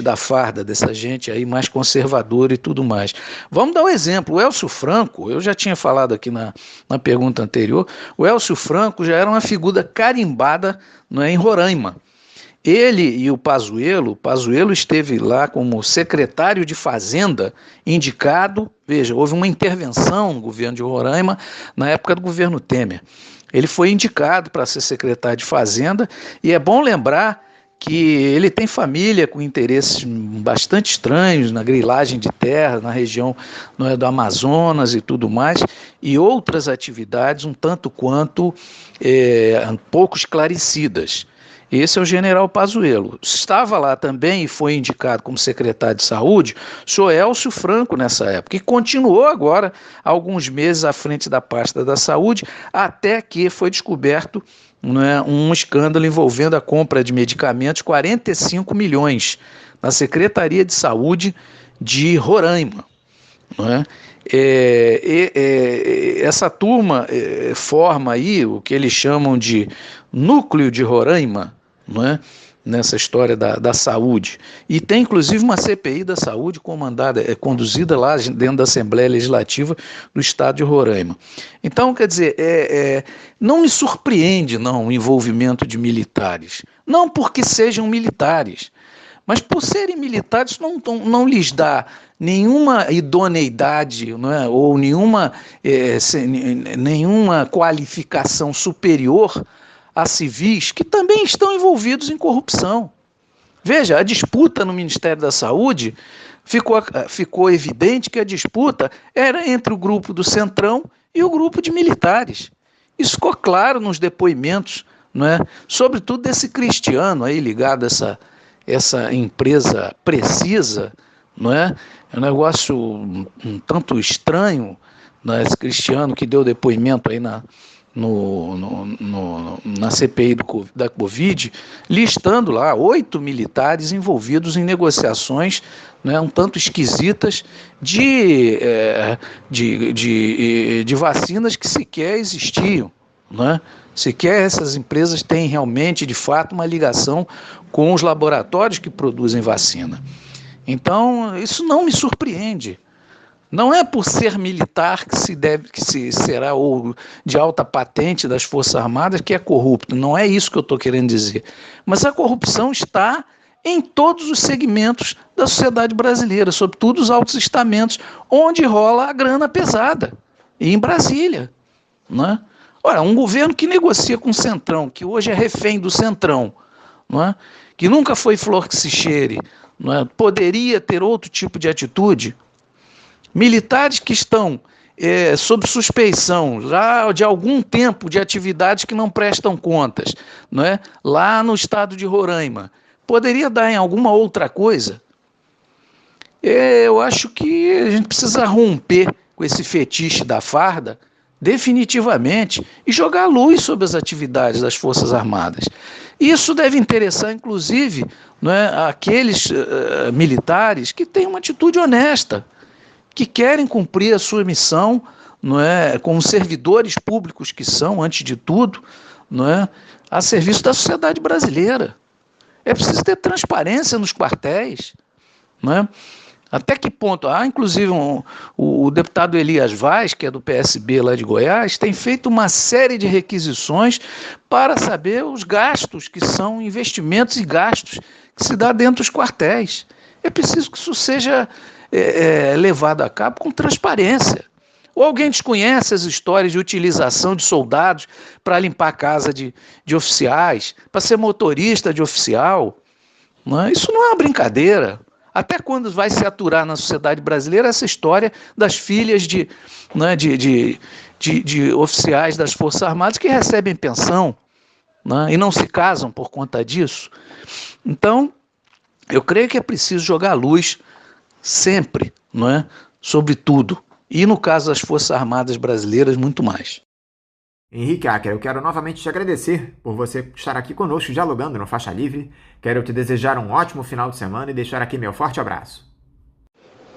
F: da farda, dessa gente aí mais conservadora e tudo mais. Vamos dar um exemplo. O Elcio Franco, eu já tinha falado aqui na pergunta anterior, o Elcio Franco já era uma figura carimbada em Roraima. Ele e o Pazuello esteve lá como secretário de Fazenda, indicado. Veja, houve uma intervenção no governo de Roraima na época do governo Temer. Ele foi indicado para ser secretário de Fazenda, e é bom lembrar que ele tem família com interesses bastante estranhos na grilagem de terra, na região do Amazonas e tudo mais, e outras atividades um tanto quanto pouco esclarecidas. Esse é o general Pazuello. Estava lá também e foi indicado como secretário de Saúde o senhor Elcio Franco nessa época, e continuou agora alguns meses à frente da pasta da Saúde, até que foi descoberto um escândalo envolvendo a compra de medicamentos, 45 milhões, na Secretaria de Saúde de Roraima. Essa turma forma aí o que eles chamam de núcleo de Roraima, nessa história da saúde. E tem, inclusive, uma CPI da saúde conduzida lá dentro da Assembleia Legislativa do Estado de Roraima. Então, quer dizer, não me surpreende não, o envolvimento de militares. Não porque sejam militares, mas por serem militares não lhes dá nenhuma idoneidade, não é? Ou nenhuma qualificação superior a civis que também estão envolvidos em corrupção. Veja, a disputa no Ministério da Saúde ficou evidente que a disputa era entre o grupo do Centrão e o grupo de militares. Isso ficou claro nos depoimentos, não é? Sobretudo desse Cristiano aí ligado a essa empresa Precisa, não é? É um negócio um tanto estranho, não é? Esse Cristiano que deu depoimento aí na CPI da Covid, listando lá 8 militares envolvidos em negociações, né, um tanto esquisitas de vacinas que sequer existiam, né? Sequer essas empresas têm realmente, de fato, uma ligação com os laboratórios que produzem vacina. Então, isso não me surpreende. Não é por ser militar que será ou de alta patente das Forças Armadas que é corrupto. Não é isso que eu estou querendo dizer. Mas a corrupção está em todos os segmentos da sociedade brasileira, sobretudo os altos estamentos, onde rola a grana pesada. E em Brasília, né? Ora, um governo que negocia com o Centrão, que hoje é refém do Centrão, não é? Que nunca foi flor que se cheire, não é? Poderia ter outro tipo de atitude. Militares que estão sob suspeição já de algum tempo de atividades que não prestam contas, não é? Lá no estado de Roraima, poderia dar em alguma outra coisa? Eu acho que a gente precisa romper com esse fetiche da farda definitivamente e jogar luz sobre as atividades das Forças Armadas. Isso deve interessar, inclusive, não é, aqueles militares que têm uma atitude honesta, que querem cumprir a sua missão, não é, como servidores públicos que são, antes de tudo, não é, a serviço da sociedade brasileira. É preciso ter transparência nos quartéis, não é? Até que ponto? Inclusive, o deputado Elias Vaz, que é do PSB lá de Goiás, tem feito uma série de requisições para saber os gastos, que são investimentos e gastos que se dá dentro dos quartéis. É preciso que isso seja levado a cabo com transparência. Ou alguém desconhece as histórias de utilização de soldados para limpar a casa de oficiais, para ser motorista de oficial? Não é? Isso não é uma brincadeira. Até quando vai se aturar na sociedade brasileira essa história das filhas de oficiais das Forças Armadas que recebem pensão, né, e não se casam por conta disso? Então, eu creio que é preciso jogar luz sempre, não é, sobre tudo. E no caso das Forças Armadas brasileiras, muito mais.
C: Henrique Acker, eu quero novamente te agradecer por você estar aqui conosco dialogando no Faixa Livre. Quero te desejar um ótimo final de semana e deixar aqui meu forte abraço.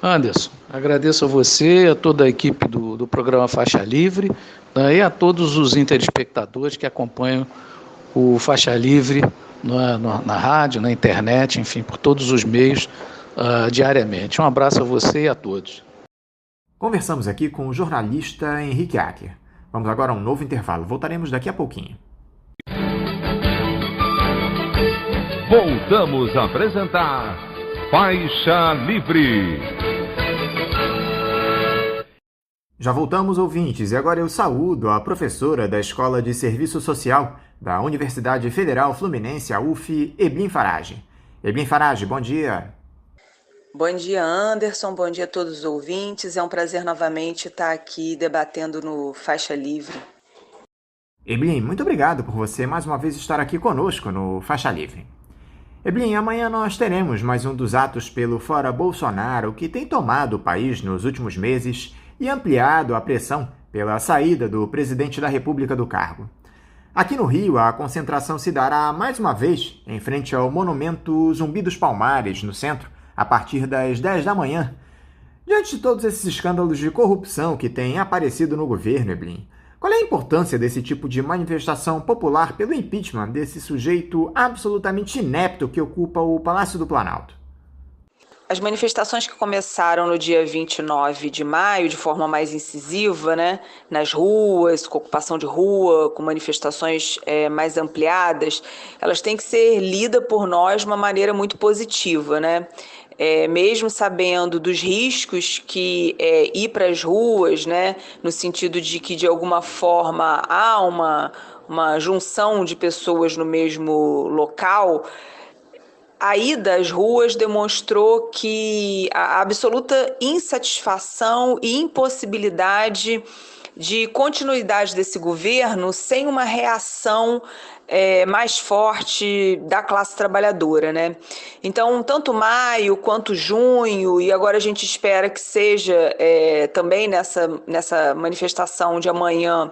F: Anderson, agradeço a você, a toda a equipe do programa Faixa Livre, e a todos os interespectadores que acompanham o Faixa Livre na rádio, na internet, enfim, por todos os meios diariamente. Um abraço a você e a todos.
C: Conversamos aqui com o jornalista Henrique Acker. Vamos agora a um novo intervalo. Voltaremos daqui a pouquinho.
A: Voltamos a apresentar Faixa Livre.
C: Já voltamos, ouvintes, e agora eu saúdo a professora da Escola de Serviço Social da Universidade Federal Fluminense, a UF, Eblin Farage. Eblin Farage, bom dia.
G: Bom dia, Anderson. Bom dia a todos os ouvintes. É um prazer novamente estar aqui debatendo no Faixa Livre.
C: Eblin, muito obrigado por você mais uma vez estar aqui conosco no Faixa Livre. Eblin, amanhã nós teremos mais um dos atos pelo Fora Bolsonaro que tem tomado o país nos últimos meses e ampliado a pressão pela saída do presidente da República do cargo. Aqui no Rio, a concentração se dará mais uma vez em frente ao monumento Zumbi dos Palmares, no centro, a partir das 10 da manhã. Diante de todos esses escândalos de corrupção que têm aparecido no governo, Eblin, Qual é a importância desse tipo de manifestação popular pelo impeachment desse sujeito absolutamente inepto que ocupa o Palácio do Planalto?
G: As manifestações que começaram no dia 29 de maio, de forma mais incisiva, né, nas ruas, com ocupação de rua, com manifestações mais ampliadas, elas têm que ser lidas por nós de uma maneira muito positiva, né? Mesmo sabendo dos riscos que ir para as ruas, né, no sentido de que, de alguma forma, há uma junção de pessoas no mesmo local. A ida às ruas demonstrou que a absoluta insatisfação e impossibilidade de continuidade desse governo sem uma reação mais forte da classe trabalhadora, né? Então, tanto maio quanto junho, e agora a gente espera que seja também nessa manifestação de amanhã,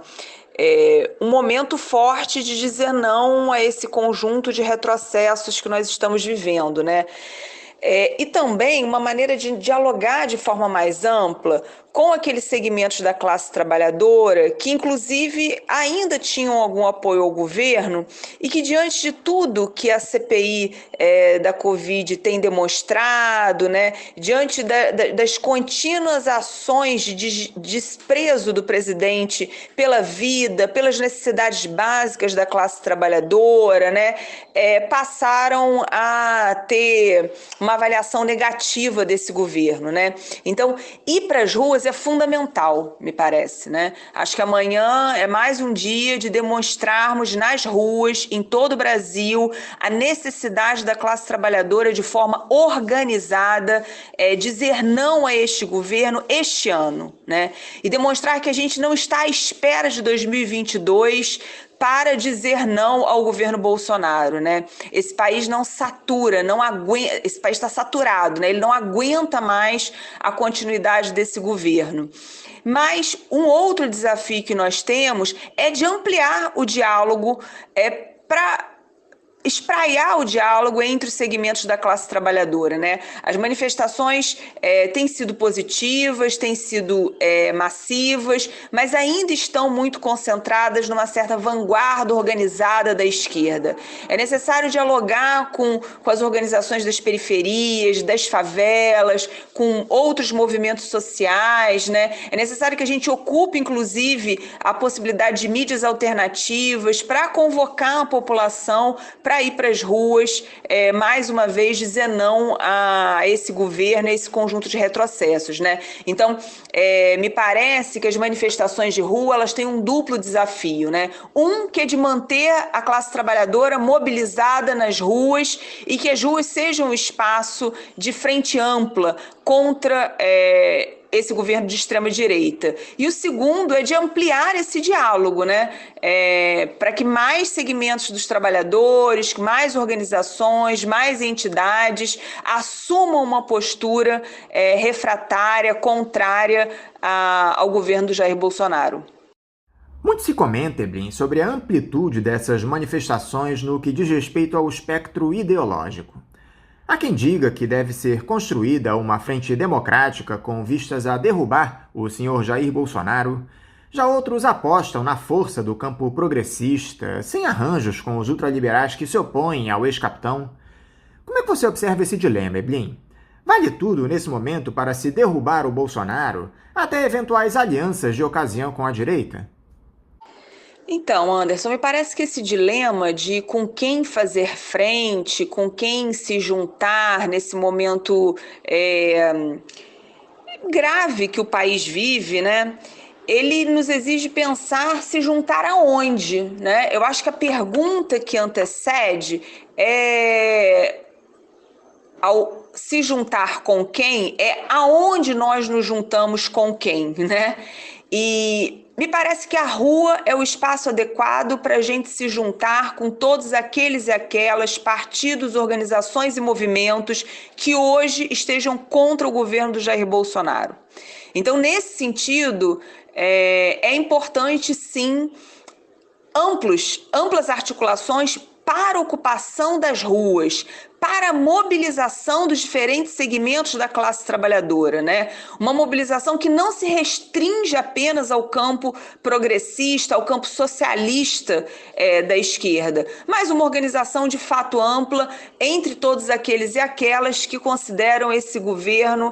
G: um momento forte de dizer não a esse conjunto de retrocessos que nós estamos vivendo, né? E também uma maneira de dialogar de forma mais ampla com aqueles segmentos da classe trabalhadora que, inclusive, ainda tinham algum apoio ao governo e que, diante de tudo que a CPI da Covid tem demonstrado, né, diante das contínuas ações de desprezo do presidente pela vida, pelas necessidades básicas da classe trabalhadora, né, passaram a ter uma avaliação negativa desse governo, né? Então, ir para as ruas é fundamental, me parece, né? Acho que amanhã é mais um dia de demonstrarmos nas ruas, em todo o Brasil, a necessidade da classe trabalhadora de forma organizada, dizer não a este governo este ano, né? E demonstrar que a gente não está à espera de 2022 para dizer não ao governo Bolsonaro, né? Esse país não satura, não aguenta, esse país está saturado, né? Ele não aguenta mais a continuidade desse governo. Mas um outro desafio que nós temos é de ampliar o diálogo para espraiar o diálogo entre os segmentos da classe trabalhadora, né? As manifestações têm sido positivas, têm sido massivas, mas ainda estão muito concentradas numa certa vanguarda organizada da esquerda. É necessário dialogar com as organizações das periferias, das favelas, com outros movimentos sociais, né? É necessário que a gente ocupe, inclusive, a possibilidade de mídias alternativas para convocar a população para ir para as ruas, mais uma vez, dizer não a esse governo, a esse conjunto de retrocessos, né? Então, me parece que as manifestações de rua, elas têm um duplo desafio, né? Um, que é de manter a classe trabalhadora mobilizada nas ruas e que as ruas sejam um espaço de frente ampla contra esse governo de extrema-direita. E o segundo é de ampliar esse diálogo, né? Para que mais segmentos dos trabalhadores, mais organizações, mais entidades assumam uma postura refratária, contrária ao governo do Jair Bolsonaro.
C: Muito se comenta, Eblin, sobre a amplitude dessas manifestações no que diz respeito ao espectro ideológico. Há quem diga que deve ser construída uma frente democrática com vistas a derrubar o senhor Jair Bolsonaro. Já outros apostam na força do campo progressista, sem arranjos com os ultraliberais que se opõem ao ex-capitão. Como é que você observa esse dilema, Eblin? Vale tudo nesse momento para se derrubar o Bolsonaro, até eventuais alianças de ocasião com a direita?
G: Então, Anderson, me parece que esse dilema de com quem fazer frente, com quem se juntar nesse momento grave que o país vive, né? Ele nos exige pensar se juntar aonde, né? Eu acho que a pergunta que antecede ao se juntar com quem, aonde nós nos juntamos com quem, né? E me parece que a rua é o espaço adequado para a gente se juntar com todos aqueles e aquelas partidos, organizações e movimentos que hoje estejam contra o governo do Jair Bolsonaro. Então, nesse sentido, é importante, sim, amplas articulações para a ocupação das ruas, para a mobilização dos diferentes segmentos da classe trabalhadora, né? Uma mobilização que não se restringe apenas ao campo progressista, ao campo socialista da esquerda, mas uma organização de fato ampla entre todos aqueles e aquelas que consideram esse governo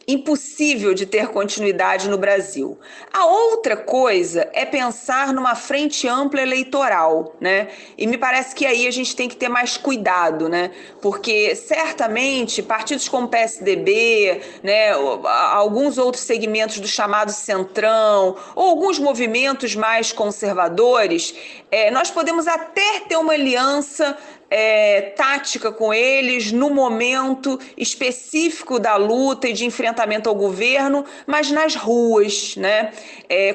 G: impossível de ter continuidade no Brasil. A outra coisa é pensar numa frente ampla eleitoral, né? E me parece que aí a gente tem que ter mais cuidado, né? Porque certamente partidos como o PSDB, né, alguns outros segmentos do chamado Centrão, ou alguns movimentos mais conservadores, nós podemos até ter uma aliança tática com eles no momento específico da luta e de enfrentamento ao governo, mas nas ruas, né?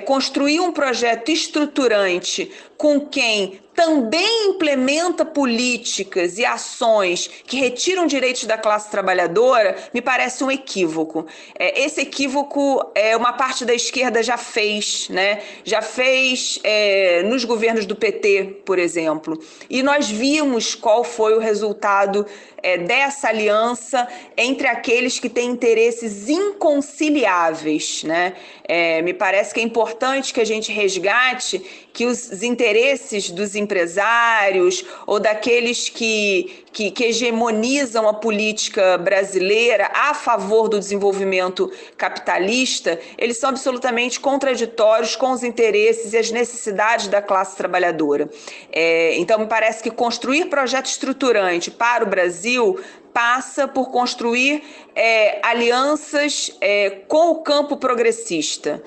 G: Construir um projeto estruturante com quem também implementa políticas e ações que retiram direitos da classe trabalhadora, me parece um equívoco. Esse equívoco uma parte da esquerda já fez, né? Já fez nos governos do PT, por exemplo. E nós vimos qual foi o resultado dessa aliança entre aqueles que têm interesses inconciliáveis, né? Me parece que é importante que a gente resgate que os interesses dos empresários ou daqueles que hegemonizam a política brasileira a favor do desenvolvimento capitalista, eles são absolutamente contraditórios com os interesses e as necessidades da classe trabalhadora. Então, me parece que construir projeto estruturante para o Brasil passa por construir alianças com o campo progressista.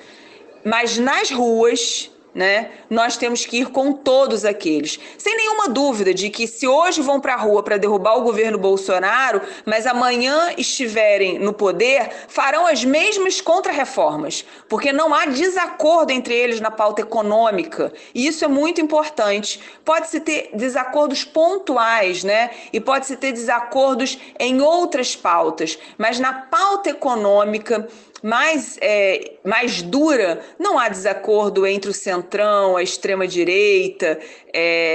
G: Mas nas ruas, né, nós temos que ir com todos aqueles. Sem nenhuma dúvida de que se hoje vão para a rua para derrubar o governo Bolsonaro, mas amanhã estiverem no poder, farão as mesmas contrarreformas, porque não há desacordo entre eles na pauta econômica. E isso é muito importante. Pode-se ter desacordos pontuais, né? E pode-se ter desacordos em outras pautas, mas na pauta econômica mais dura, não há desacordo entre o centrão, a extrema-direita.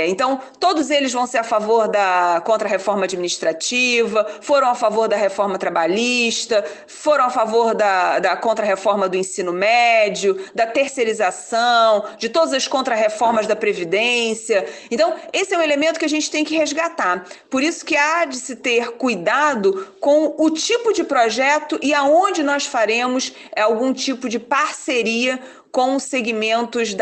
G: Então, todos eles vão ser a favor da contra-reforma administrativa, foram a favor da reforma trabalhista, foram a favor da contra-reforma do ensino médio, da terceirização, de todas as contra-reformas da Previdência. Então, esse é um elemento que a gente tem que resgatar. Por isso que há de se ter cuidado com o tipo de projeto e aonde nós faremos algum tipo de parceria com os segmentos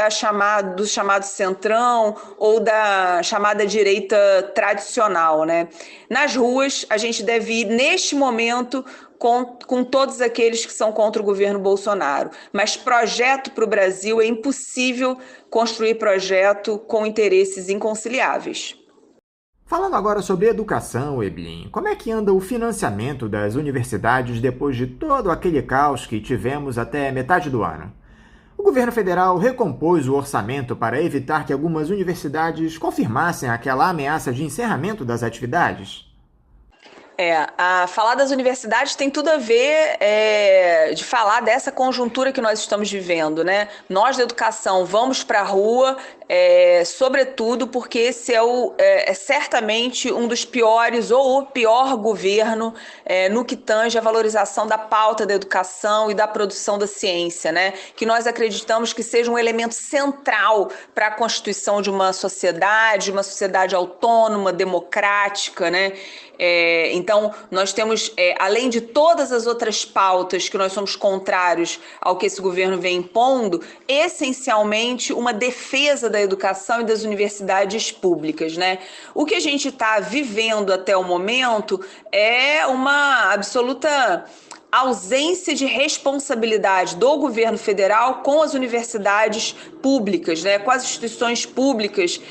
G: do chamado centrão ou da chamada direita tradicional, né? Nas ruas, a gente deve ir, neste momento, com todos aqueles que são contra o governo Bolsonaro. Mas projeto para o Brasil, é impossível construir projeto com interesses inconciliáveis.
C: Falando agora sobre educação, Eblin, como é que anda o financiamento das universidades depois de todo aquele caos que tivemos até metade do ano? O governo federal recompôs o orçamento para evitar que algumas universidades confirmassem aquela ameaça de encerramento das atividades?
G: Falar das universidades tem tudo a ver de falar dessa conjuntura que nós estamos vivendo, né? Nós da educação vamos para a rua, sobretudo porque esse é certamente um dos piores ou o pior governo no que tange a valorização da pauta da educação e da produção da ciência, né? Que nós acreditamos que seja um elemento central para a constituição de uma sociedade autônoma, democrática, né? Então, nós temos, além de todas as outras pautas que nós somos contrários ao que esse governo vem impondo, essencialmente uma defesa da educação e das universidades públicas, né? O que a gente está vivendo até o momento é uma absoluta ausência de responsabilidade do governo federal com as universidades públicas, né, com as instituições públicas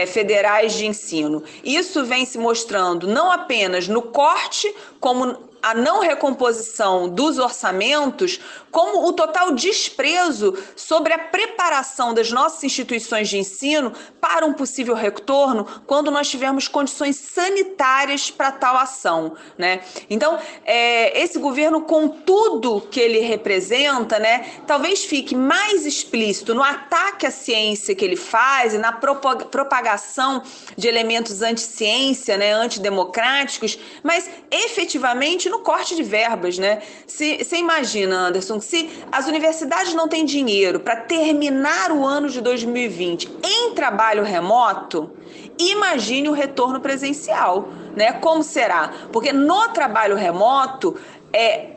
G: federais de ensino. Isso vem se mostrando não apenas no corte, como a não recomposição dos orçamentos, como o total desprezo sobre a preparação das nossas instituições de ensino para um possível retorno quando nós tivermos condições sanitárias para tal ação, né? Então, esse governo, com tudo que ele representa, né, talvez fique mais explícito no ataque à ciência que ele faz e na propagação de elementos anti-ciência, né, antidemocráticos, mas efetivamente no corte de verbas, né? Você imagina, Anderson, se as universidades não têm dinheiro para terminar o ano de 2020 em trabalho remoto, imagine o retorno presencial, né? Como será? Porque no trabalho remoto,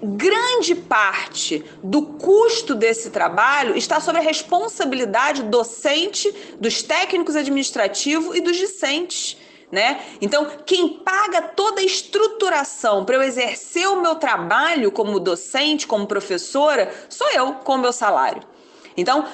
G: grande parte do custo desse trabalho está sob a responsabilidade docente, dos técnicos administrativos e dos discentes, né? Então, quem paga toda a estruturação para eu exercer o meu trabalho como docente, como professora, sou eu, com o meu salário. Então,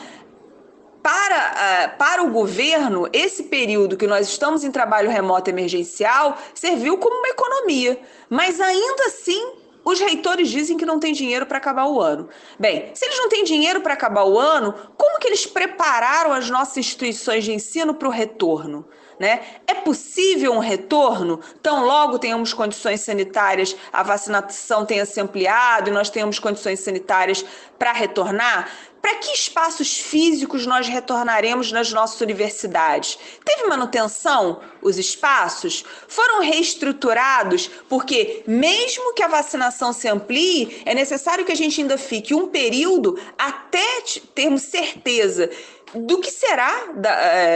G: para o governo, esse período que nós estamos em trabalho remoto emergencial serviu como uma economia, mas ainda assim os reitores dizem que não tem dinheiro para acabar o ano. Bem, se eles não têm dinheiro para acabar o ano, como que eles prepararam as nossas instituições de ensino para o retorno? Né? É possível um retorno? Tão logo tenhamos condições sanitárias, a vacinação tenha se ampliado e nós tenhamos condições sanitárias para retornar? Para que espaços físicos nós retornaremos nas nossas universidades? Teve manutenção? Os espaços foram reestruturados? Porque mesmo que a vacinação se amplie, é necessário que a gente ainda fique um período até termos certeza do que será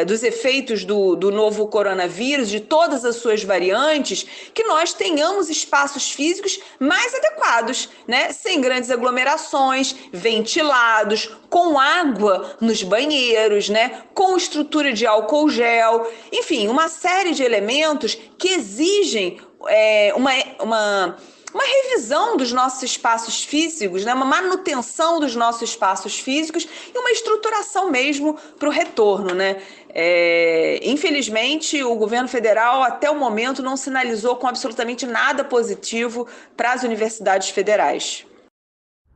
G: dos efeitos do novo coronavírus, de todas as suas variantes, que nós tenhamos espaços físicos mais adequados, né? Sem grandes aglomerações, ventilados, com água nos banheiros, né? Com estrutura de álcool gel, enfim, uma série de elementos que exigem uma revisão dos nossos espaços físicos, né? Uma manutenção dos nossos espaços físicos e uma estruturação mesmo para o retorno, né? Infelizmente, o governo federal até o momento não sinalizou com absolutamente nada positivo para as universidades federais.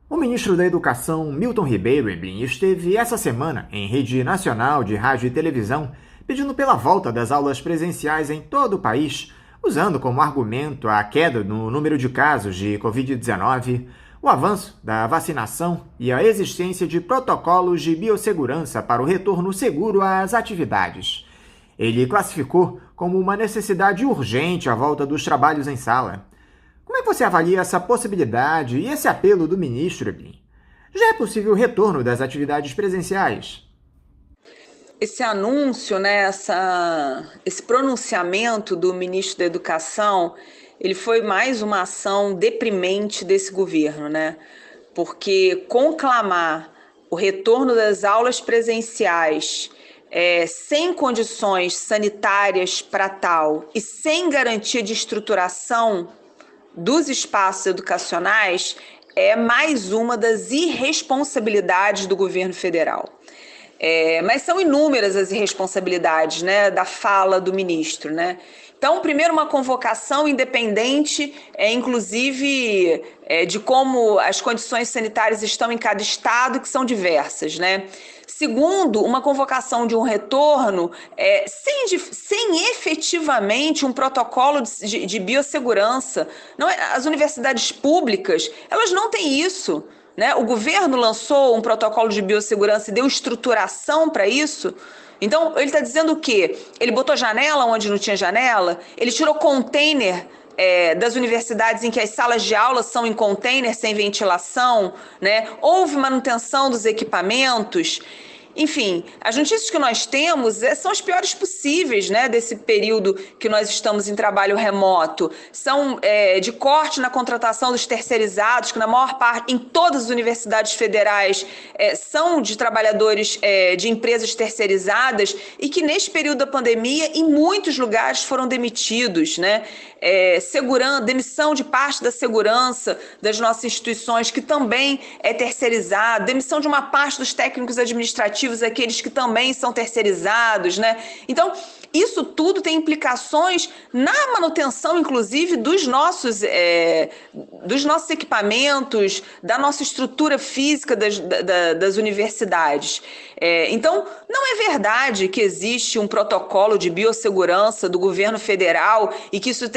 C: O ministro da Educação, Milton Ribeiro, esteve essa semana em rede nacional de rádio e televisão pedindo pela volta das aulas presenciais em todo o país, usando como argumento a queda no número de casos de Covid-19, o avanço da vacinação e a existência de protocolos de biossegurança para o retorno seguro às atividades. Ele classificou como uma necessidade urgente a volta dos trabalhos em sala. Como é que você avalia essa possibilidade e esse apelo do ministro, Eblin? Já é possível o retorno das atividades presenciais?
G: Esse anúncio, né, esse pronunciamento do ministro da Educação, ele foi mais uma ação deprimente desse governo, né? Porque conclamar o retorno das aulas presenciais sem condições sanitárias para tal e sem garantia de estruturação dos espaços educacionais é mais uma das irresponsabilidades do governo federal. Mas são inúmeras as irresponsabilidades, né, da fala do ministro, né? Então, primeiro, uma convocação independente, inclusive de como as condições sanitárias estão em cada estado, que são diversas, né? Segundo, uma convocação de um retorno sem efetivamente um protocolo de biossegurança. As universidades públicas, elas não têm isso, né? O governo lançou um protocolo de biossegurança e deu estruturação para isso. Então, ele está dizendo o quê? Ele botou janela onde não tinha janela? Ele tirou container das universidades em que as salas de aula são em container sem ventilação, né? Houve manutenção dos equipamentos. Enfim, as notícias que nós temos são as piores possíveis, né, desse período que nós estamos em trabalho remoto. São de corte na contratação dos terceirizados, que na maior parte, em todas as universidades federais, são de trabalhadores de empresas terceirizadas e que neste período da pandemia, em muitos lugares, foram demitidos, né? Demissão de parte da segurança das nossas instituições, que também é terceirizada, demissão de uma parte dos técnicos administrativos, aqueles que também são terceirizados, né? Então, isso tudo tem implicações na manutenção, inclusive, dos nossos equipamentos, da nossa estrutura física das universidades. Então, não é verdade que existe um protocolo de biossegurança do governo federal e que isso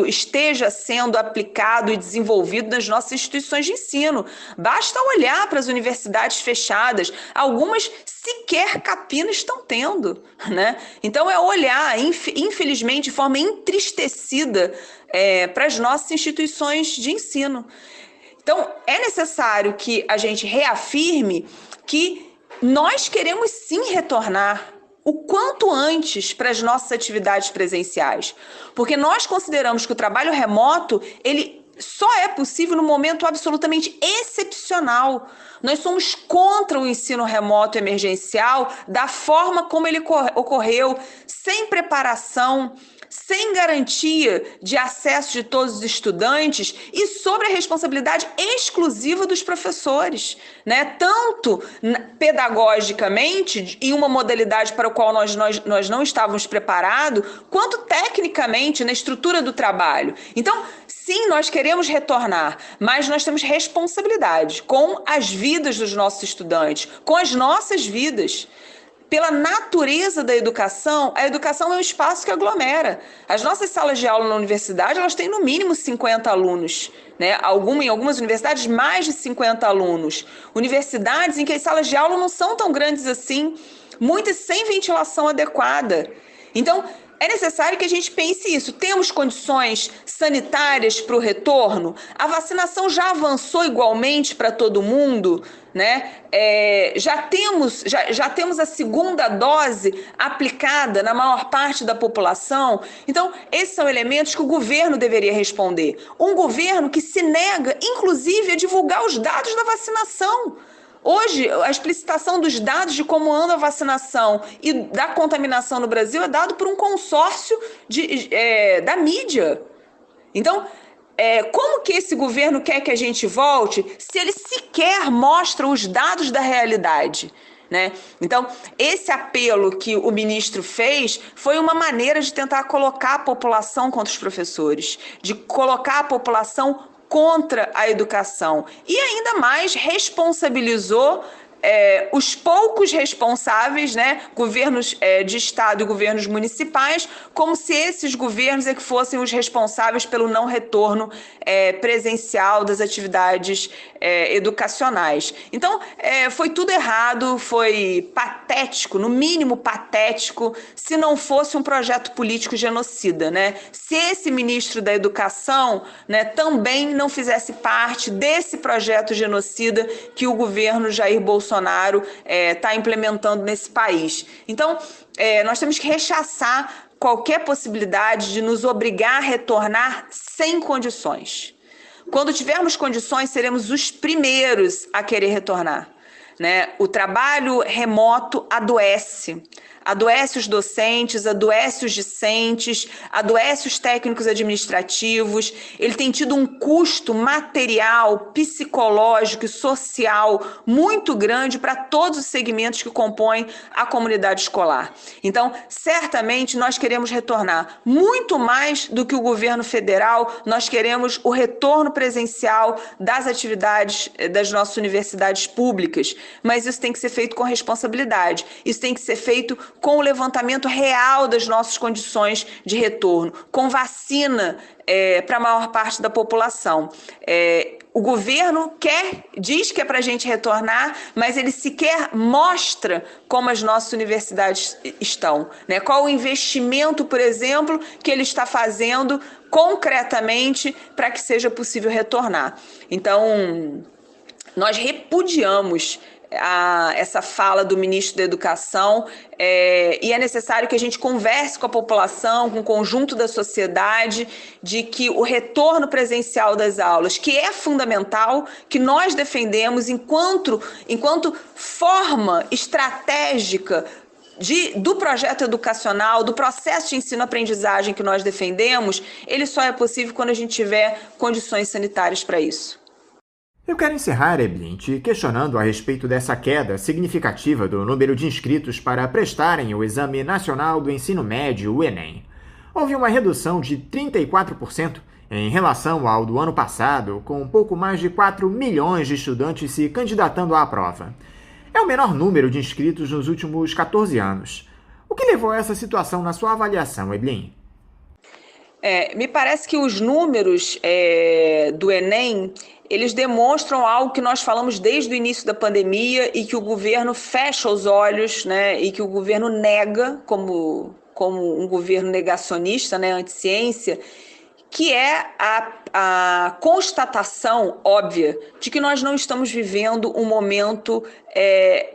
G: esteja sendo aplicado e desenvolvido nas nossas instituições de ensino. Basta olhar para as universidades fechadas, algumas sequer capina estão tendo, né? Então é olhar, infelizmente, de forma entristecida para as nossas instituições de ensino. Então é necessário que a gente reafirme que nós queremos sim retornar o quanto antes para as nossas atividades presenciais, porque nós consideramos que o trabalho remoto, ele só é possível num momento absolutamente excepcional. Nós somos contra o ensino remoto emergencial da forma como ele ocorreu, sem preparação, sem garantia de acesso de todos os estudantes e sobre a responsabilidade exclusiva dos professores, né? Tanto pedagogicamente, em uma modalidade para a qual nós não estávamos preparados, quanto tecnicamente na estrutura do trabalho. Então, sim, nós queremos retornar, mas nós temos responsabilidade com as vidas dos nossos estudantes, com as nossas vidas. Pela natureza da educação, a educação é um espaço que aglomera. As nossas salas de aula na universidade, elas têm no mínimo 50 alunos, né? Em algumas universidades, mais de 50 alunos. Universidades em que as salas de aula não são tão grandes assim, muitas sem ventilação adequada. Então, é necessário que a gente pense isso. Temos condições sanitárias para o retorno? A vacinação já avançou igualmente para todo mundo, né? Já temos a segunda dose aplicada na maior parte da população? Então, esses são elementos que o governo deveria responder. Um governo que se nega, inclusive, a divulgar os dados da vacinação. Hoje, a explicitação dos dados de como anda a vacinação e da contaminação no Brasil é dado por um consórcio da mídia. Então, como que esse governo quer que a gente volte se ele sequer mostra os dados da realidade, né? Então, esse apelo que o ministro fez foi uma maneira de tentar colocar a população contra os professores, de colocar a população contra a educação e ainda mais responsabilizou os poucos responsáveis, né, governos de estado e governos municipais, como se esses governos que fossem os responsáveis pelo não retorno presencial das atividades educacionais. Então, foi tudo errado, foi patético, no mínimo patético, se não fosse um projeto político genocida, né? Se esse ministro da Educação, né, também não fizesse parte desse projeto genocida que o governo Jair Bolsonaro está implementando nesse país. Então, nós temos que rechaçar qualquer possibilidade de nos obrigar a retornar sem condições. Quando tivermos condições, seremos os primeiros a querer retornar, né? O trabalho remoto adoece os docentes, adoece os discentes, adoece os técnicos administrativos, ele tem tido um custo material, psicológico e social muito grande para todos os segmentos que compõem a comunidade escolar. Então, certamente nós queremos retornar muito mais do que o governo federal, nós queremos o retorno presencial das atividades das nossas universidades públicas, mas isso tem que ser feito com responsabilidade, isso tem que ser feito com o levantamento real das nossas condições de retorno, com vacina para a maior parte da população. O governo diz que é para a gente retornar, mas ele sequer mostra como as nossas universidades estão, né? Qual o investimento, por exemplo, que ele está fazendo concretamente para que seja possível retornar. Então, nós repudiamos essa fala do ministro da Educação e é necessário que a gente converse com a população, com o conjunto da sociedade, de que o retorno presencial das aulas, que é fundamental, que nós defendemos enquanto forma estratégica do projeto educacional, do processo de ensino-aprendizagem que nós defendemos, ele só é possível quando a gente tiver condições sanitárias para isso.
C: Eu quero encerrar, Eblin, te questionando a respeito dessa queda significativa do número de inscritos para prestarem o Exame Nacional do Ensino Médio, o Enem. Houve uma redução de 34% em relação ao do ano passado, com pouco mais de 4 milhões de estudantes se candidatando à prova. É o menor número de inscritos nos últimos 14 anos. O que levou a essa situação na sua avaliação, Eblin?
G: Me parece que os números do Enem, eles demonstram algo que nós falamos desde o início da pandemia e que o governo fecha os olhos, né, e que o governo nega como um governo negacionista, né, anti-ciência, que é a constatação óbvia de que nós não estamos vivendo um momento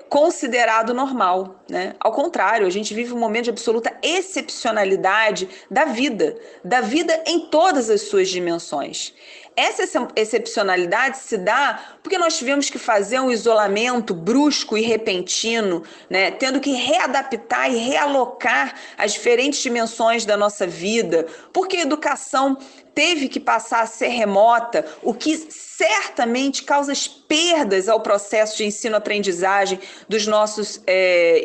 G: considerado normal, né? Ao contrário, a gente vive um momento de absoluta excepcionalidade da vida em todas as suas dimensões. Essa excepcionalidade se dá porque nós tivemos que fazer um isolamento brusco e repentino, né? Tendo que readaptar e realocar as diferentes dimensões da nossa vida, porque a educação teve que passar a ser remota, o que certamente causa perdas ao processo de ensino-aprendizagem dos nossos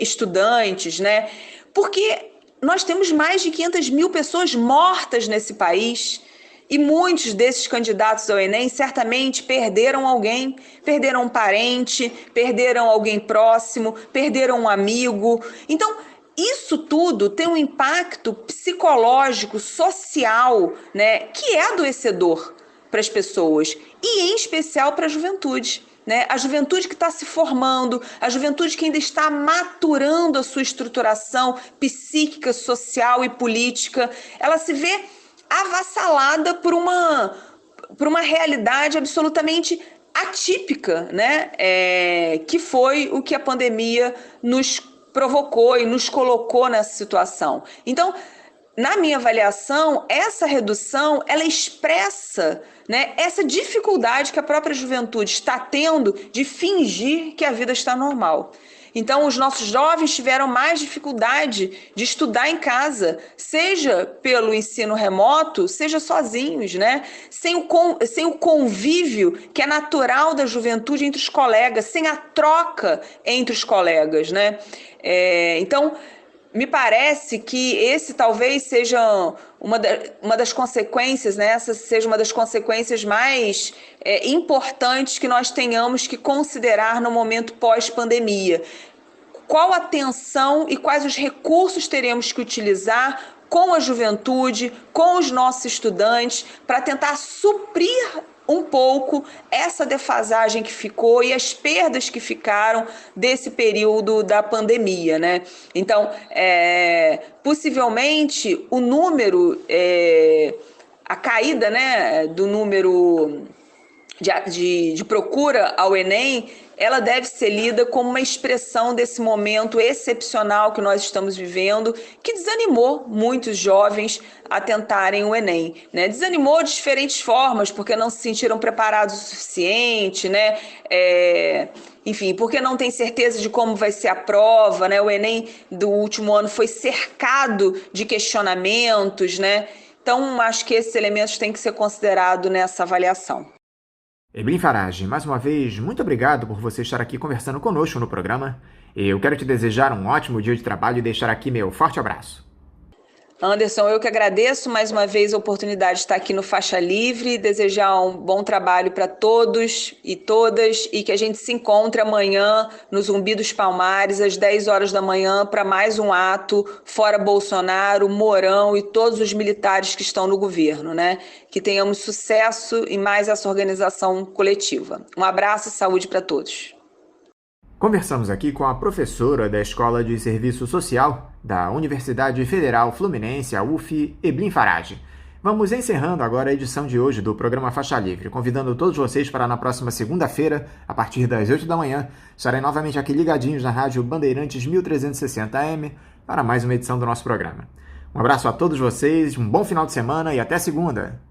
G: estudantes, né? Porque nós temos mais de 500 mil pessoas mortas nesse país. E muitos desses candidatos ao Enem certamente perderam alguém, perderam um parente, perderam alguém próximo, perderam um amigo. Então, isso tudo tem um impacto psicológico, social, né, que é adoecedor para as pessoas e, em especial, para a juventude. Né? A juventude que está se formando, a juventude que ainda está maturando a sua estruturação psíquica, social e política, ela se vê avassalada por uma realidade absolutamente atípica, né? Que foi o que a pandemia nos provocou e nos colocou nessa situação. Então, na minha avaliação, essa redução, ela expressa, né, essa dificuldade que a própria juventude está tendo de fingir que a vida está normal. Então, os nossos jovens tiveram mais dificuldade de estudar em casa, seja pelo ensino remoto, seja sozinhos, né? Sem o convívio que é natural da juventude entre os colegas, sem a troca entre os colegas, né? Então, me parece que esse talvez seja uma das consequências, né? Essa seja uma das consequências mais importantes que nós tenhamos que considerar no momento pós-pandemia. Qual a atenção e quais os recursos teremos que utilizar com a juventude, com os nossos estudantes, para tentar suprir um pouco essa defasagem que ficou e as perdas que ficaram desse período da pandemia, né? Então, possivelmente, o número, a caída, né, do número de procura ao Enem, ela deve ser lida como uma expressão desse momento excepcional que nós estamos vivendo, que desanimou muitos jovens a tentarem o Enem, né? Desanimou de diferentes formas, porque não se sentiram preparados o suficiente, né? Enfim, porque não tem certeza de como vai ser a prova, né? O Enem do último ano foi cercado de questionamentos, né? Então, acho que esses elementos têm que ser considerados nessa avaliação.
C: Eblin Farage, mais uma vez, muito obrigado por você estar aqui conversando conosco no programa. Eu quero te desejar um ótimo dia de trabalho e deixar aqui meu forte abraço.
G: Anderson, eu que agradeço mais uma vez a oportunidade de estar aqui no Faixa Livre, desejar um bom trabalho para todos e todas e que a gente se encontre amanhã no Zumbi dos Palmares, às 10 horas da manhã, para mais um ato fora Bolsonaro, Mourão e todos os militares que estão no governo, né? Que tenhamos sucesso e mais essa organização coletiva. Um abraço e saúde para todos.
C: Conversamos aqui com a professora da Escola de Serviço Social da Universidade Federal Fluminense, a UF, Eblin Farage. Vamos encerrando agora a edição de hoje do programa Faixa Livre, convidando todos vocês para na próxima segunda-feira, a partir das 8 da manhã, estarem novamente aqui ligadinhos na Rádio Bandeirantes 1360 AM para mais uma edição do nosso programa. Um abraço a todos vocês, um bom final de semana e até segunda!